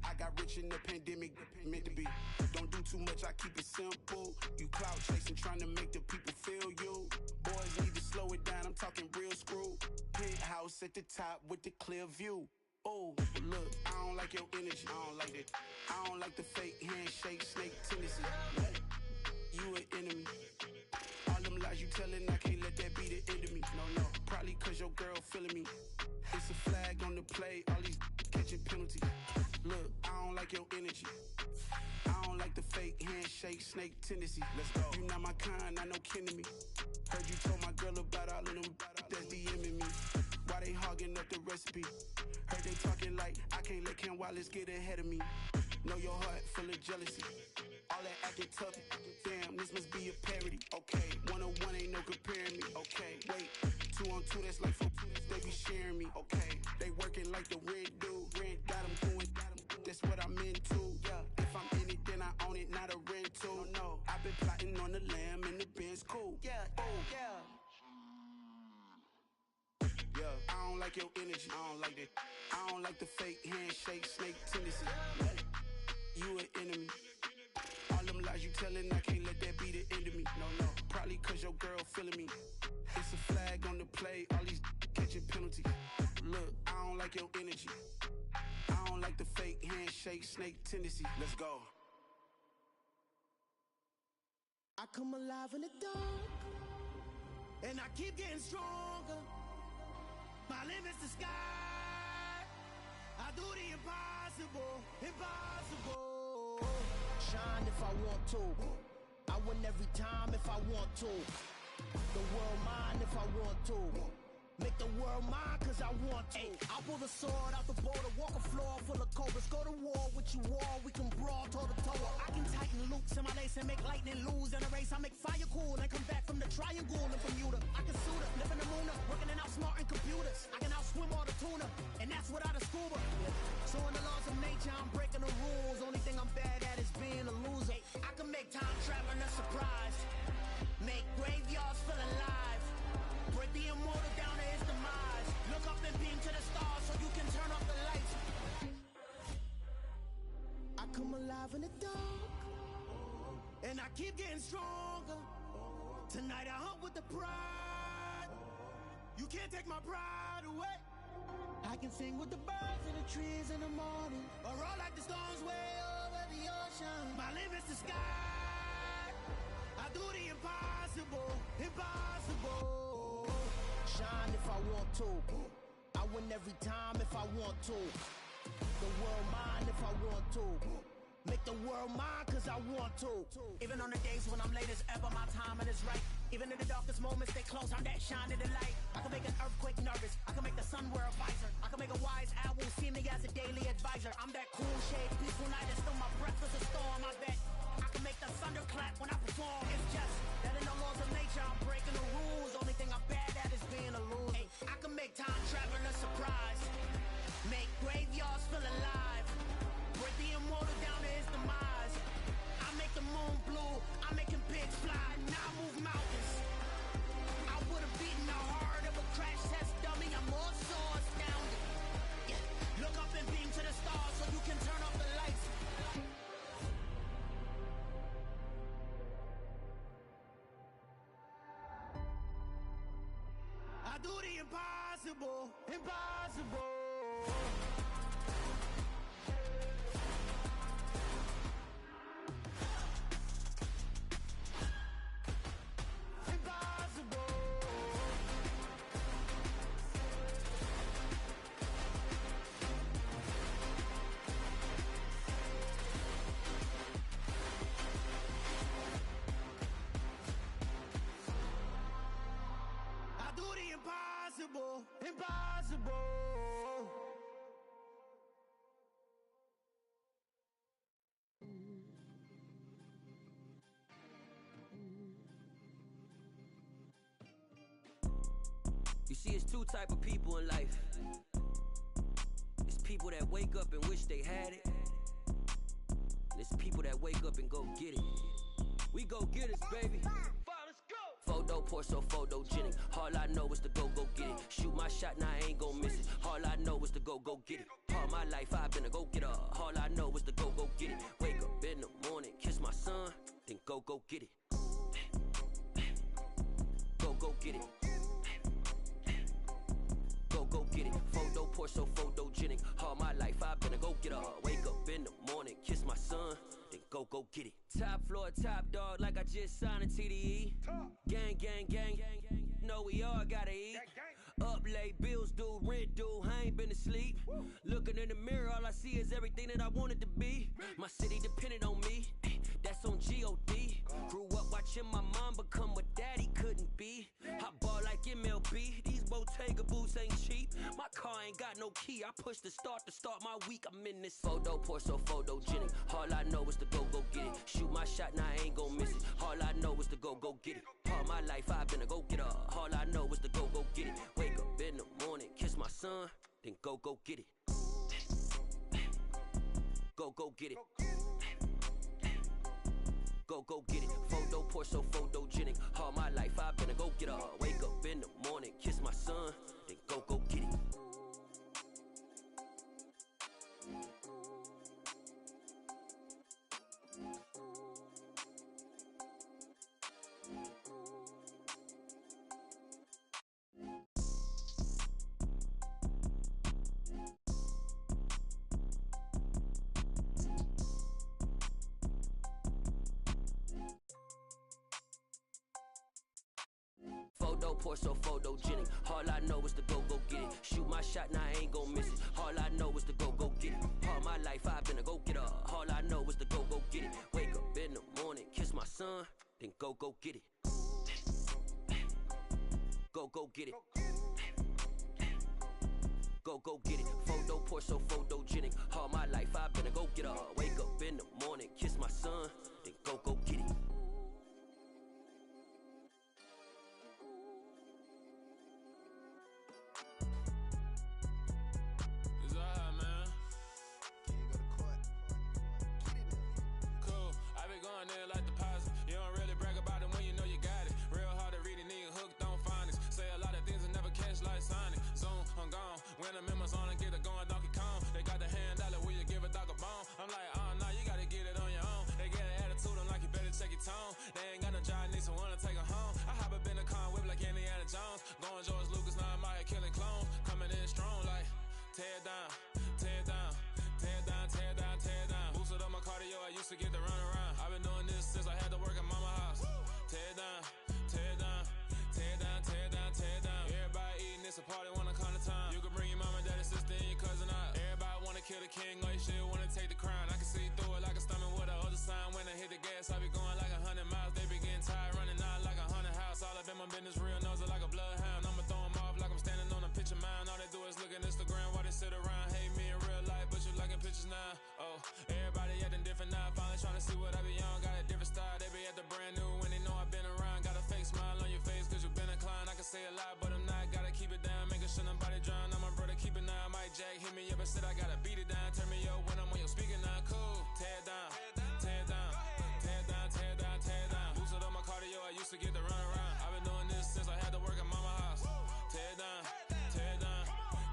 I got rich in the pandemic, meant to be. Don't do too much, I keep it simple. You clout chasing, trying to make the people feel you. Boys need to slow it down, I'm talking real screw. Penthouse at the top with the clear view. Oh, look, I don't like your energy. I don't like that. I don't like the fake handshake, snake tendency. You an enemy. All them lies you telling, I can't let that be the end of me. No, probably cause your girl feeling me. It's a flag on the play, all these catching penalties. Look, I don't like your energy. I don't like the fake handshake, snake tendency. Let's go. You not my kind, I know kin to me. Heard you told my girl about all of them that's DMing me. Why they hogging up the recipe? Heard they talking like I can't let Ken Wallace get ahead of me. Know your heart full of jealousy. All that acting tough, damn, this must be a parody. Okay, 1-on-1 ain't no comparing me. Okay, wait, 2-on-2, that's like 4-2, they be sharing me. Okay, they working like the rent do. Rent got them going, that's what I'm into. Yeah, if I'm in it, then I own it, not a rental. No, I've been plotting on the lamb and the Benz cool. Yeah, oh, yeah. Yeah, I don't like your energy, I don't like that. I don't like the fake handshake, snake tendency. You an enemy. All them lies you telling, I can't let that be the end of me. No, probably cause your girl feeling me. It's a flag on the play, all these catching penalties. Look, I don't like your energy. I don't like the fake handshake, snake tendency. Let's go. I come alive in the dark, and I keep getting stronger. My limit's the sky. I do the impossible, impossible. Shine if I want to. I win every time if I want to. The world mine if I want to. Make the world mine cause I want to. I'll pull the sword out the border, walk a floor full of cobras. Go to war with you all, we can brawl toe to toe. I can tighten loops in my lace and make lightning lose in a race. I make fire cool and come back from the triangle in Bermuda. I can suit up, live in the moon up, working and outsmarting computers. I can outswim all the tuna, and that's without a scuba. So in the laws of nature, I'm breaking the rules. Only thing I'm bad at is being a loser. I can make time traveling a surprise, make graveyards feel alive, break the immortal down to his demise. Look up and beam to the stars so you can turn off the lights. I come alive in the dark, and I keep getting stronger. Tonight I hunt with the pride. You can't take my pride away. I can sing with the birds and the trees in the morning, or roll like the storms way over the ocean. My limit's the sky. I do the impossible, impossible. Shine if I want to. I win every time if I want to. The world mine if I want to. Make the world mine cause I want to. Even on the days when I'm late as ever, my timing is right. Even in the darkest moments, they close, I'm that shining the light. I can make an earthquake nervous, I can make the sun wear a visor. I can make a wise owl see me as a daily advisor. I'm that cool shade, peaceful night, and still my breath is a storm. I bet I can make the thunder clap when I perform. It's just that in the laws of nature, I'm breaking the rules. Only thing I'm bad at is being a loser. I can make time travel a surprise, make graveyards feel alive, break the immortal down to his demise. I make the moon blue, I'm making pigs fly, now I move mountains. I would've beaten the heart of a crash test dummy, I'm more so astounded. Yeah. Look up and beam to the stars so you can turn off the lights. I do the impossible, impossible. Impossible, impossible. You see, it's two type of people in life. It's people that wake up and wish they had it, and it's people that wake up and go get it. We go get it, baby. Photo pour so photogenic. All I know is to go get it. Shoot my shot, now I ain't gon' miss it. All I know is to go get it. All my life I've been a go getter. All I know is to go get it. Wake up in the morning, kiss my son, then go get it. Go get it. Go get it. Photo pour so photogenic. All my life I've been a go getter. Wake up in the morning, kiss my son, then go get it. Top floor, top dog, like I just signed a TDE. Gang, gang, gang, know we all gotta eat. Up late, bills due, rent due, I ain't been asleep. Looking in the mirror, all I see is everything that I wanted to be. My city depended on me, that's on G.O.D. Grew up watching my mom become what daddy couldn't be. I ball like MLB, these Bottega boots ain't cheap. My car ain't got no key, I push the start to start my week. I'm in this photo pour so photogenic. All I know is to go get it. Shoot my shot, now I ain't gon' miss it. All I know is to go get it. All my life I've been a go getter. All I know is to go get it. Wake up in the morning, kiss my son, then go get it. Go get it. Go get it. Photo pour so photogenic. All my life I've been a go getter. Wake up in the morning, kiss my son, then go get it. Photo pour so photogenic. All I know is to go get it. Shoot my shot, now I ain't gon' miss it. All I know is to go get it. All my life I've been a go getter. All I know is to go get it. Wake up in the morning, kiss my son, then go get it. go get it. Go get it. Photo poor, so photogenic. All my life I've been a go getter. Wake up in the morning, kiss my son, then go get it. It's alright, man. Can you go to court? Get it now. Cool. I been going there like deposit. You don't really brag about it when you know you got it. Real hard to read it, nigga hooked on phonics. Say a lot of things and never catch like Sonic. Zoom, I'm gone. When the members on and get it going, Donkey Kong. They got the hand dollar, will you give a dog a bone? I'm like, oh no, you gotta get it on your own. They get an attitude, I'm like, you better check your tone. They ain't got no job, need someone to take her home. I hop up in the car, whip like Indiana Jones. Going George Lucas, now I'm out here killing clones. Coming in strong like, tear down, tear down, tear down, tear down, tear down. Boosted up my cardio, I used to get the run around. I've been doing this since I had to work at mama house. Tear down, tear down, tear down, tear down, tear down. Everybody eating, it's a party when I come to town. You can bring your mama, daddy, sister, and your cousin out. Everybody wanna kill the king, or you shit wanna take the crown. I can see through it like a stomach with a other sign. When I hit the gas, I be going like 100 miles. They be getting tired, running out like 100 house. All up in my business, real nose it like a bloodhound. I'ma throw 'em off like I'm standing on a picture mound. All they do is look at Instagram while they sit around. Hate me in real life, but you liking pictures now. Oh, everybody acting different now. Finally trying to see what I be on. Got a different style, they be at the brand new when they know I've been around. Got a fake smile on your face cause you been inclined. I can say a lot, but I'm not. Gotta keep it down, making sure nobody drown. I'm my brother, keep it now. Mike Jack hit me up and said I gotta beat it down. Turn me up when I'm on your speaker now. Cool, tear down, tear down, tear down, tear down, tear down. Boosted up my cardio, I used to get the run around. I've been doing this since I had to work at mama house. Tear down, tear down,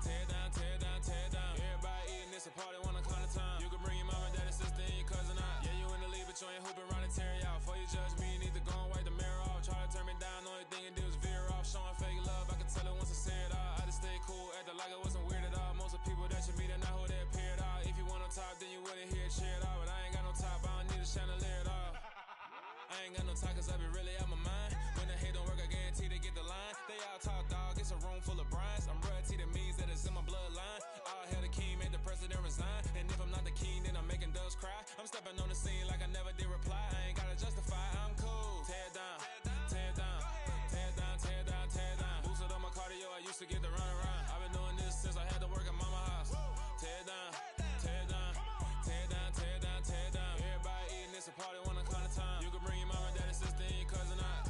tear down, tear down, tear down. Everybody eating, it's a party when I come to town. You can bring your mama, daddy, sister, and your cousin out. Yeah, you in the league, but you ain't hooping around and tear you out. Before you judge me, you need to go and wipe the mirror off. Try to turn me down, only thing you do is veer off. Showing fake love, I can tell it once I say it all. I just stay cool, acting like I wasn't weird at all. Most of the people that you meet are not who they appear at all. If you want on top, then you wouldn't hear it cheer at all. But I ain't got no top, I don't need a chandelier at all. I ain't got no time cause I be really out my mind. When the hate don't work, I guarantee they get the line. They all talk dog, it's a room full of brinds. I'm royalty, that means that it's in my bloodline. All hell the king, made the president resign. And if I'm not the king, then I'm making doves cry. I'm stepping on the scene like I never did reply. I ain't gotta justify, I'm cool. Tear down, tear down, tear down, tear down, tear down. Boosted up my cardio, I used to get the run around. I've been doing this since I had to work at mama house. Tear down, tear down, tear down, tear down, tear down. Everybody eating, it's a party when I come to town. You can bring your mama, daddy, sister, and your cousin out.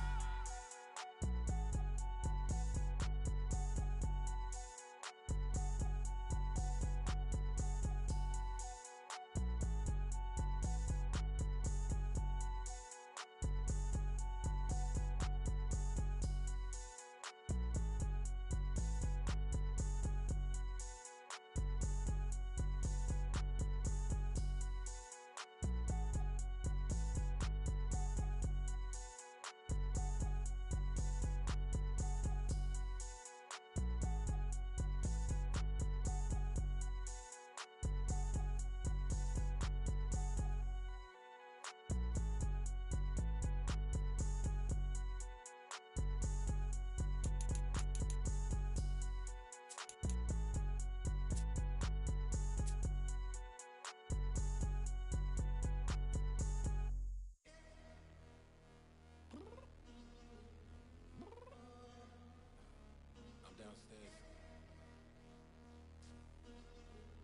I'm downstairs.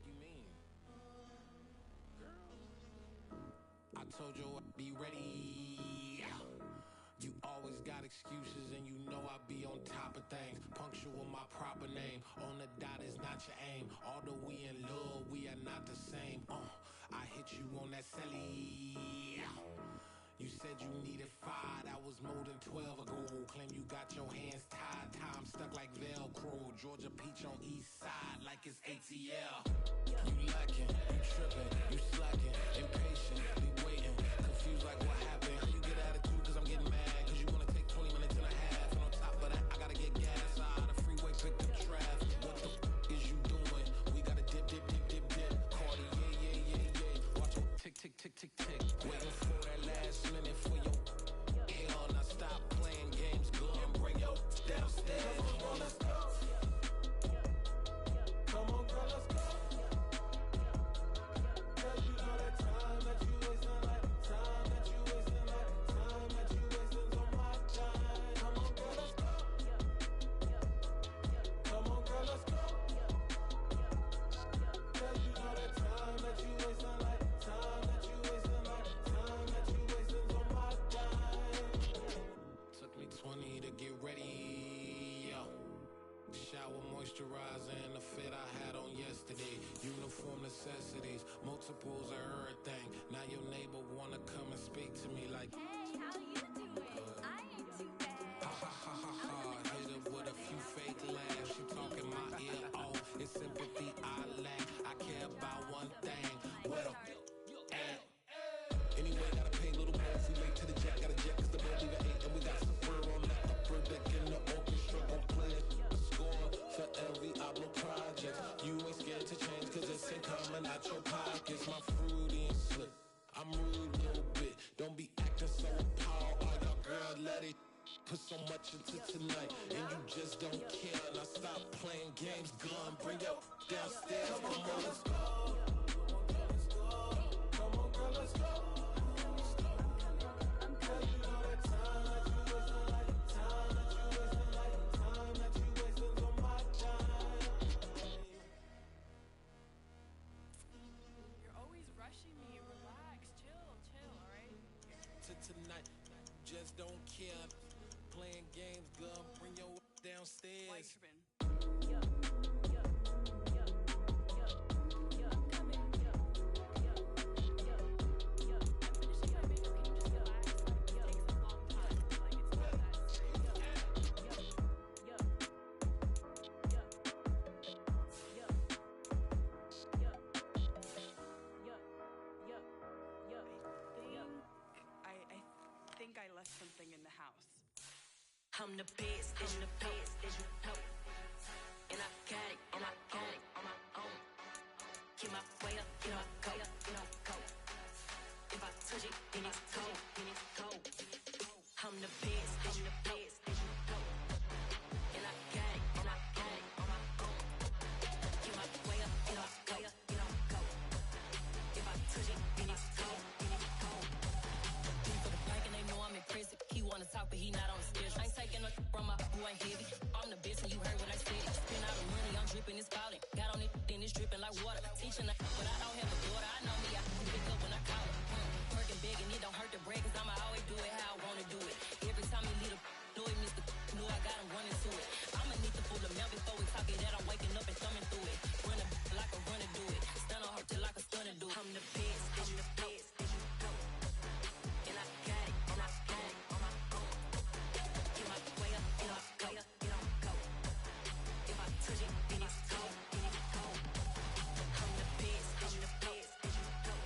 You mean? Girl. I told you I'd be ready. You always got excuses and you know I be on top of things. Punctual my proper name. On the dot is not your aim. Although we in love, we are not the same. I hit you on that celly. You said you needed 5, that was more than 12 ago. Claim you got your hands tied, time stuck like Velcro. Georgia Peach on east side like it's ATL. You lacking, you tripping, you slacking, impatient, be waiting, confused like what happened. You get attitude cause I'm getting mad, cause you wanna take 20 minutes and a half. And on top of that, I gotta get gas out the freeway, pick up traffic. What the is you doing? We gotta dip, dip, dip, dip, dip. Cardi, yeah. Watch it tick, tick, tick, tick, tick. Waiting for that last minute for your hell. Now stop playing games, go and bring your downstairs. Come on, let's go. Come on, girl, let's go. Cause you know that time that shower, moisturizer, and the fit I had on yesterday. Uniform necessities, multiples of everything. Now your neighbor wanna come and speak to me like, hey, how you doing? I ain't too bad. Ha ha ha ha ha. Hit her with a few fake laughs. She talking my ear off. It's sympathy I lack. I care about one thing. What a at. Anyway, gotta pay a little more if we late to the jack. Got a jet cause the boat leave at 8. And we got some fur on that upper deck in the orchestra. Gon' play it. Score for every Oblo project. You ain't scared to change cause it's ain't coming out your pockets. My fruity and slick. I'm rude a little bit. Don't be acting so appalled. All y'all girl, let it put so much into tonight. And you just don't care. Now stop playing games. Gun, bring your downstairs. Come on, girl, let's go. Come on, girl, let's go. Girl, you know that time that you wasting, like time that you wasting, like time that you wasting on my time. You're always rushing me. Relax, chill, alright? To tonight, just don't care. Playing games, gun, bring your downstairs. I think I left something in the house. I'm the best, and you know. And I got it, and I got it on my own. Keep my way up, you know, go. If I touch it, then it's cold. I'm the best, and you know. And I got it, and I got it on my own. Keep my way up, you know, go. If I touch it, then it's cold. For the bank and they know I'm in prison. He wanna talk, but he not on the schedule. I ain't taking no from my who ain't heavy. I'm the best and you heard what I said. Spend all the money, I'm dripping, it's falling. Got on it, then it's dripping like water. Teaching but I don't have a daughter. I know me, I can pick up when I call her. Working big and it don't hurt the bread, cause I'ma always do it how I wanna do it. Every time he lead a know it, Mr. Know I got him running to it. I'ma need to pull the mail before we talk it that I'm waking up and thumbing through it. Run like a runner do it. Stun on her till like a stunner do it. I'm the best, and the best, and you know. And I got it, and I got it on my own. Get my way up, and I go. If I touch it, then it's cold. I'm the best, and the best, and you know.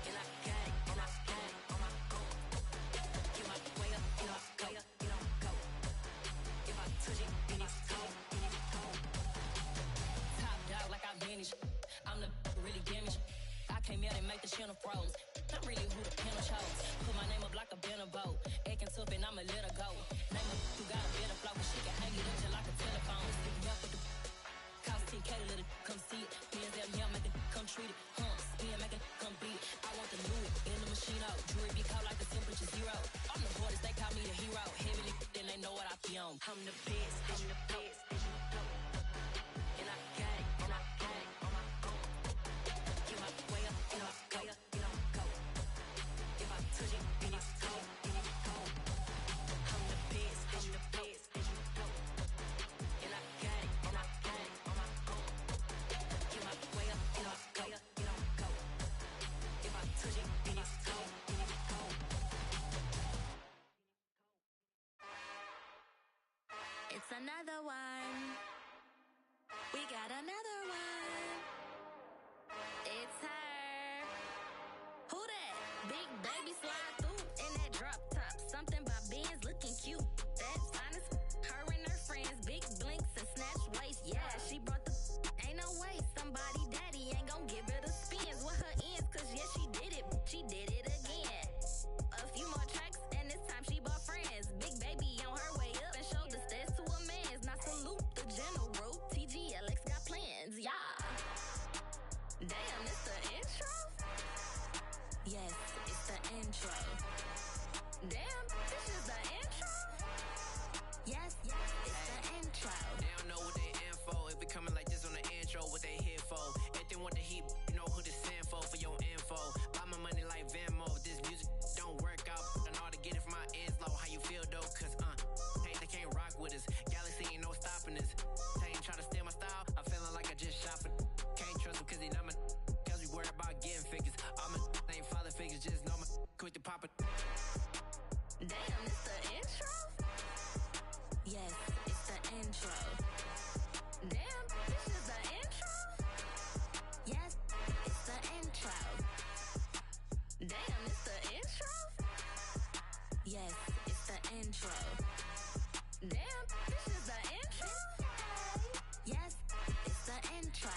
And I got it, and I got it on my own. Get my way up, and I go. If I touch it, then it's cold. Top dog like I manage. I'm the really damaged. I came out and make the channel froze. I'm really who the panel chose. Put my name up like a banner boat. Acting tough and I'ma let her go. Name her who got a better flow, but she can hang it up just like a telephone. Stick me up with the cost 10K to let it come see it. Hands down here, make it come treat it. Spin, make it come beat it. I want the Louis in the machine out. Jewelry be cold like the temperature 0. I'm the hardest, they call me the hero. Heavily, then they know what I be on. I'm the best, and the best, and you know. And I got it, and I got it on my own. Get my way up, and I go. If I touch it, then it's cold. I'm the best, and the best, and you know. And I got it, and I got it on my own. Get my way up, and I go. If I touch it, then it's cold. It's another one. We got another one. It's her. Who that? Big baby slide through in that drop top. Something by Benz looking cute. That's honest. Her and her friends, big blinks and snatch waist. Yeah, she brought the. Ain't no way somebody daddy ain't gon' give her the spins with her ends. Cause yeah, she did it. She did it again. A few more tracks and this time she bought friends. Big baby on her way up and showed the stairs to a man's. Now salute the general. TGLX got plans. Yeah. Damn, it's the intro? Yes, it's the intro. Damn, this intro. Damn, this is the intro? Yes, it's the intro.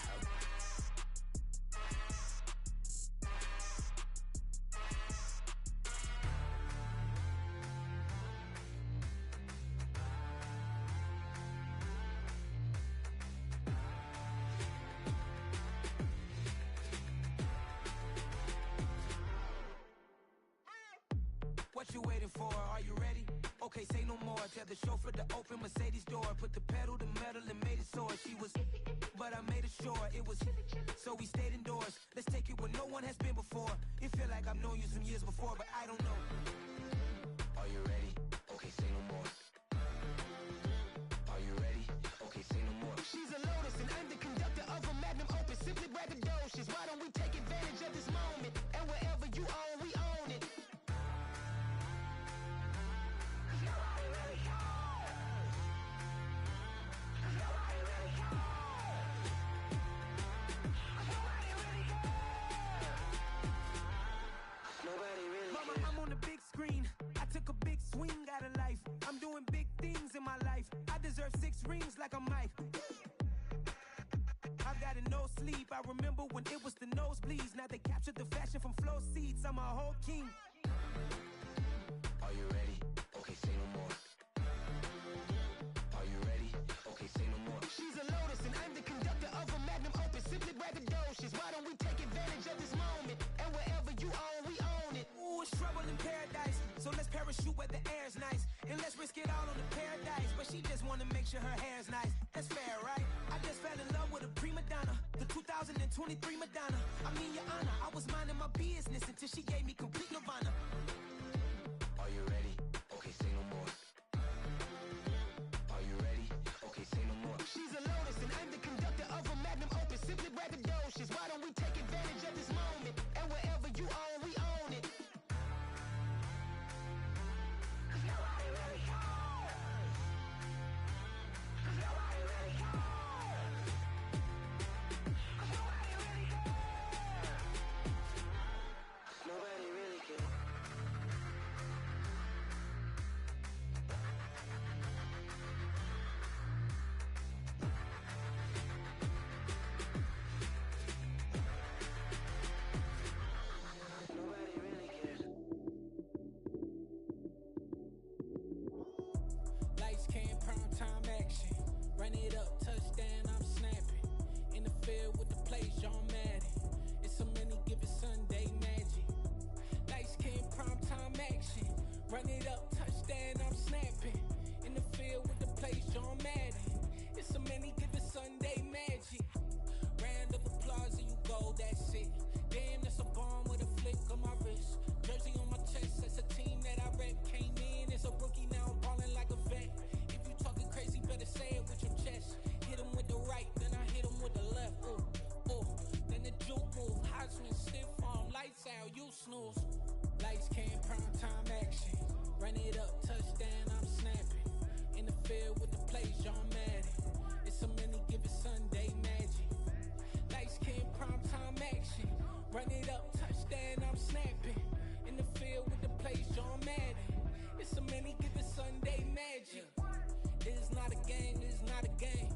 What you waiting for? Are you ready? Okay, say no more. Tell the chauffeur to open Mercedes door. Put the pedal to metal and made it soar. She was, but I made it sure it was. So we stayed indoors. Let's take it where no one has been before. It feel like I've known you some years before, but I don't know. Are you ready? Okay, say no more. Are you ready? Okay, say no more. She's a Lotus and I'm the conductor of a Magnum Opus. Simply braggadocious. Why don't we take advantage of this moment? And wherever you own, we own it. Mama, I'm on the big screen. I took a big swing out of life. I'm doing big things in my life. I deserve 6 rings like I'm Mike. I've got no sleep. I remember when it was the nosebleeds. Now they captured the fashion from flow seats. I'm a whole king. Are you ready? Okay, say no more. Are you ready? Okay, say no more. She's a Lotus and I'm the conductor of a Magnum Opus. Simply braggadocious. Why don't we take advantage of this moment? And wherever you own, we own it. Ooh, it's trouble in paradise. So let's parachute where the air's nice. And let's risk it all on the paradise. But she just wanna make sure her hair's nice. That's fair, right? I just fell in love with a prima donna. The 2023 Madonna. I mean, your honor, I was minding my business until she gave me complete nirvana. Are you ready? Okay, say no more. Are you ready? Okay, say no more. She's a Lotus and I'm the conductor of a Magnum Opus. Simply braggadocious. Why don't we take advantage of this moment? And wherever you own, we own it. Nobody really cares. Nobody really cares. Nobody really cares. Nobody really cares. Nobody really cares. Lights came, prime time action. Run it up, touchdown, I'm snapping. In the field with the plays, John Madden. It's a many given Sunday magic. Lights came, prime time action. Run it up, touchdown, I'm snapping. In the field with the plays, John Madden. It's a many given Sunday magic. Round of applause and you go, that's it. Damn, that's a bomb with a flick on my wrist. Jersey on my chest, that's a team that I rep. Came in as a rookie, now I'm balling like a vet. If you talking crazy, better say it with your chest. Hit him with the right, then I hit him with the left. Ooh, ooh, then the juke move. Heisman stiff arm, lights out, you snooze. Lights came, prime time action. Run it up, touchdown, I'm snapping. In the field with the plays, John Madden. It's a many given Sunday magic. Lights came, prime time action. Run it up, touchdown, I'm snapping. In the field with the plays, John Madden. It's a many given Sunday magic. This is not a game, this is not a game.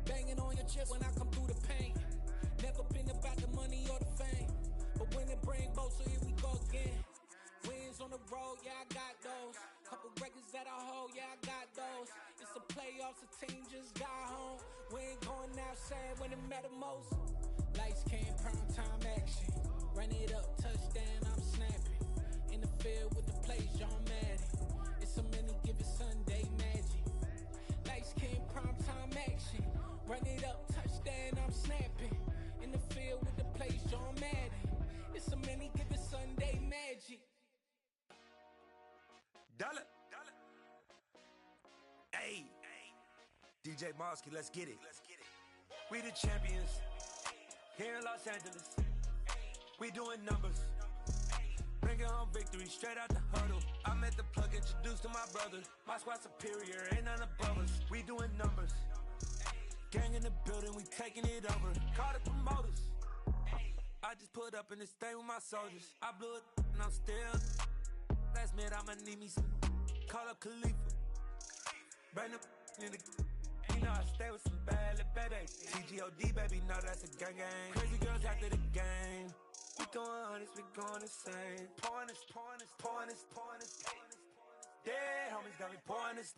Banging on your chest when I come through the pain. Never been about the money or the fame. But when it bring both, so here we go again. Wins on the road, yeah, I got those. Couple records that I hold, yeah, I got those. It's the playoffs, the team just got home. We ain't going outside when it matter most. Lights came, prime time action. Run it up, touchdown, I'm snapping. In the field with the plays, John Madden. It's a many given Sunday magic. Lights came, prime time action. Run it up, touchdown, I'm snapping. In the field with the plays, John Madden. It's a many given Sunday magic. Dollar. Hey. DJ Mosky, let's get it. We the champions. Here in Los Angeles. We doing numbers. Bringing home victory straight out the huddle. I met the plug, introduced to my brother. My squad superior, ain't none above us. We doing numbers. Gang in the building, we taking it over. Call the promoters. I just put up in this thing with my soldiers. I blew it and I'm still. Last minute I'ma need me some. call up Khalifa. Brand new in the. You know I stay with some bad little baby. TGOD, baby, know that's a gang gang. Crazy girls after the game. We going honest, we going insane. Pouring this. Dead homies got me pouring this.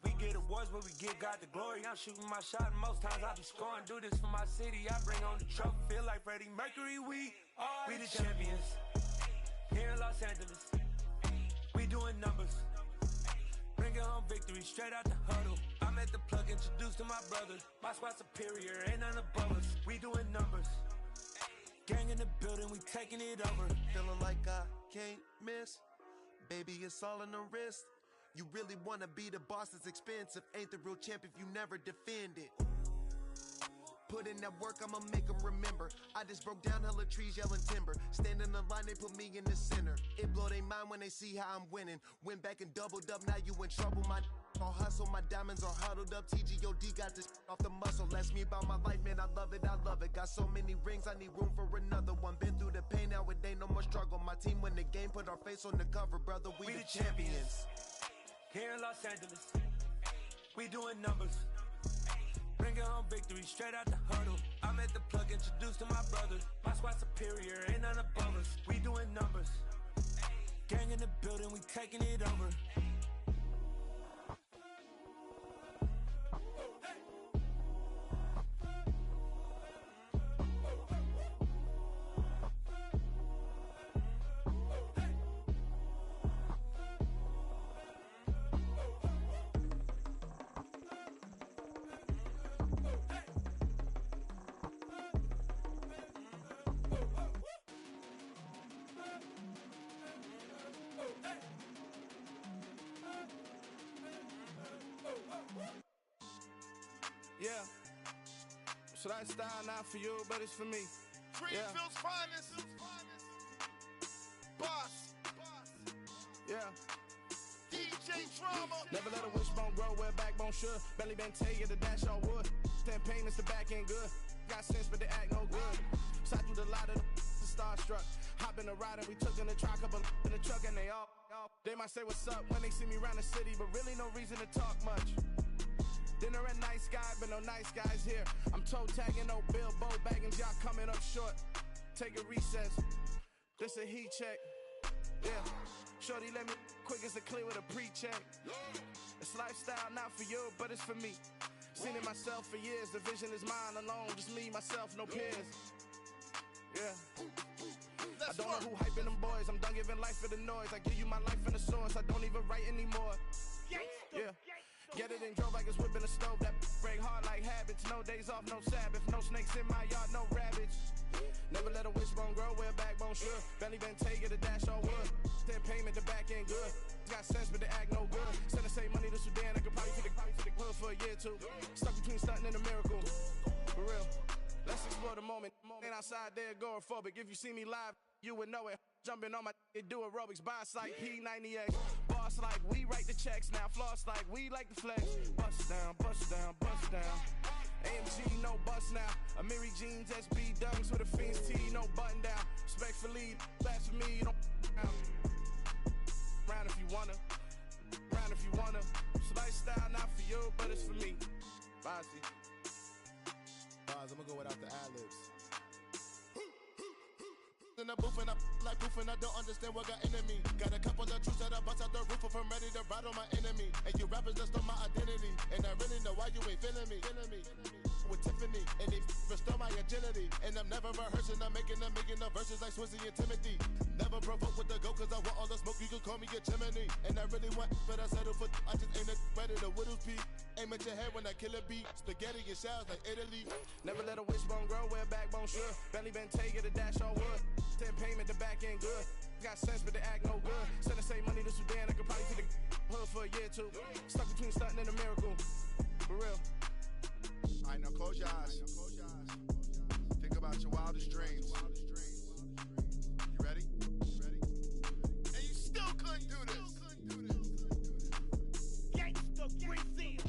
We get awards where we give God the glory. I'm shooting my shot and most times I be scoring. Do this for my city, I bring on the trophy. Feel like Freddie Mercury, we the champions. Here in Los Angeles, we doing numbers. Bringing home victory straight out the huddle. I'm at the plug, introduced to my brother. My squad superior, ain't none above us. We doing numbers. Gang in the building, we taking it over. Feeling like I can't miss. Baby, it's all in the wrist. You really wanna be the boss, it's expensive. Ain't the real champ if you never defend it. Put in that work, I'ma make them remember. I just broke down hella trees, yelling timber. Stand in the line, they put me in the center. It blow their mind when they see how I'm winning. Went back and doubled up, now you in trouble. My all hustle, my diamonds are huddled up. TGOD got this off the muscle. Ask me about my life, man, I love it. Got so many rings, I need room for another one. Been through the pain, now it ain't no more struggle. My team win the game, put our face on the cover, brother. We the champions. Here in Los Angeles, we doing numbers. Bringing home victory straight out the huddle. I'm at the plug, introduced to my brother. My squad superior, ain't none above us. We doing numbers. Gang in the building, we taking it over. Yeah. So that style not for you, but it's for me. Greenfield's finest. Boss. Yeah. DJ Drama. Never let a wishbone grow where a backbone should. Belly been take the dash all wood. 10 payments, the back end good. Got sense, but they act no good. Sat through the lot of the starstruck. Hop in the ride and we took in the truck, couple in the truck, and they all. They might say what's up when they see me around the city, but really no reason to talk much. Dinner at Nice Guy, but no nice guys here. I'm toe tagging, no Bilbo baggins, y'all coming up short. Take a recess. This a heat check. Yeah. Shorty let me quick as a clear with a pre-check. It's lifestyle not for you, but it's for me. Seen it myself for years. The vision is mine alone. Just me, myself, no peers. Yeah. I don't know who hyping them boys. I'm done giving life for the noise. I give you my life in the source. I don't even write anymore. Yeah. Get it and drove like it's whipping a stove. That break hard like habits. No days off, no Sabbath. No snakes in my yard, no rabbits. Never let a wishbone grow where a backbone should. Belly been take it, a dash on wood. 10 payment, the back end good. Got sense, but they act no good. Send the same money to Sudan. I could probably take the hood for a year or two. Stuck between stunting and a miracle. For real. Let's explore the moment. Ain't outside there agoraphobic. If you see me live, you would know it. Jumping on my do aerobics, boss like P90X. Boss like we write the checks now. Floss like we like the flex. Bust down, bust down, bust down. AMG, no bust now. Amiri jeans, SB dunks with a Fiends T, no button down. Respectfully, that's for me, you don't round if you wanna. Round if you wanna. It's lifestyle not for you, but it's for me. Bossy. I'm gonna go without the ad-libs. In the booth and I like proof and I don't understand what got into me. Got a couple of truths that I bust out the roof if I'm ready to ride on my enemy. And you rappers just stole my identity, and I really know why you ain't feeling me. With Tiffany, and they restore my agility. And I'm never rehearsing, I'm making a million of verses like Swizzy and Timothy. Never provoke with the go, cause I want all the smoke, you can call me a chimney. And I really want, but I settle for, I just ain't ready to whittle pea. Aim at your head when I kill a beat. Spaghetti and shells like Italy. Never let a wishbone grow where a backbone should. Belly been take it, a dash on wood. 10 payment, the back end good. Got sense, but they act no good. Send the same money to Sudan, I could probably take the hood for a year or two. Stuck between stunting and a miracle. For real. Alright, now close your eyes. Think about your wildest dreams. You ready? And you still couldn't do this. Gangsta Brazil.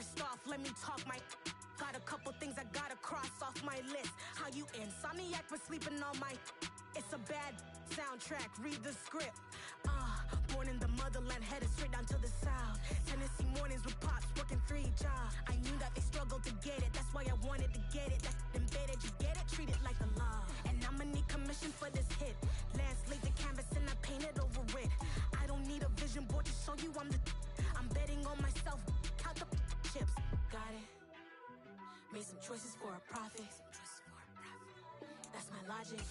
First off, let me talk my. Got a couple things I gotta cross off my list. How you insomniac for sleeping on my. It's a bad soundtrack, read the script. Born in the motherland, headed straight down to the south. Tennessee mornings with pops, working 3 jobs. I knew that they struggled to get it, that's why I wanted to get it. That's embedded, you get it, treat it like the law. And I'ma need commission for this hit. Lance laid the canvas and I painted over it. I don't need a vision board to show you I'm the. I'm betting on myself, count the chips. Got it. Made some choices for a profit. That's my logic.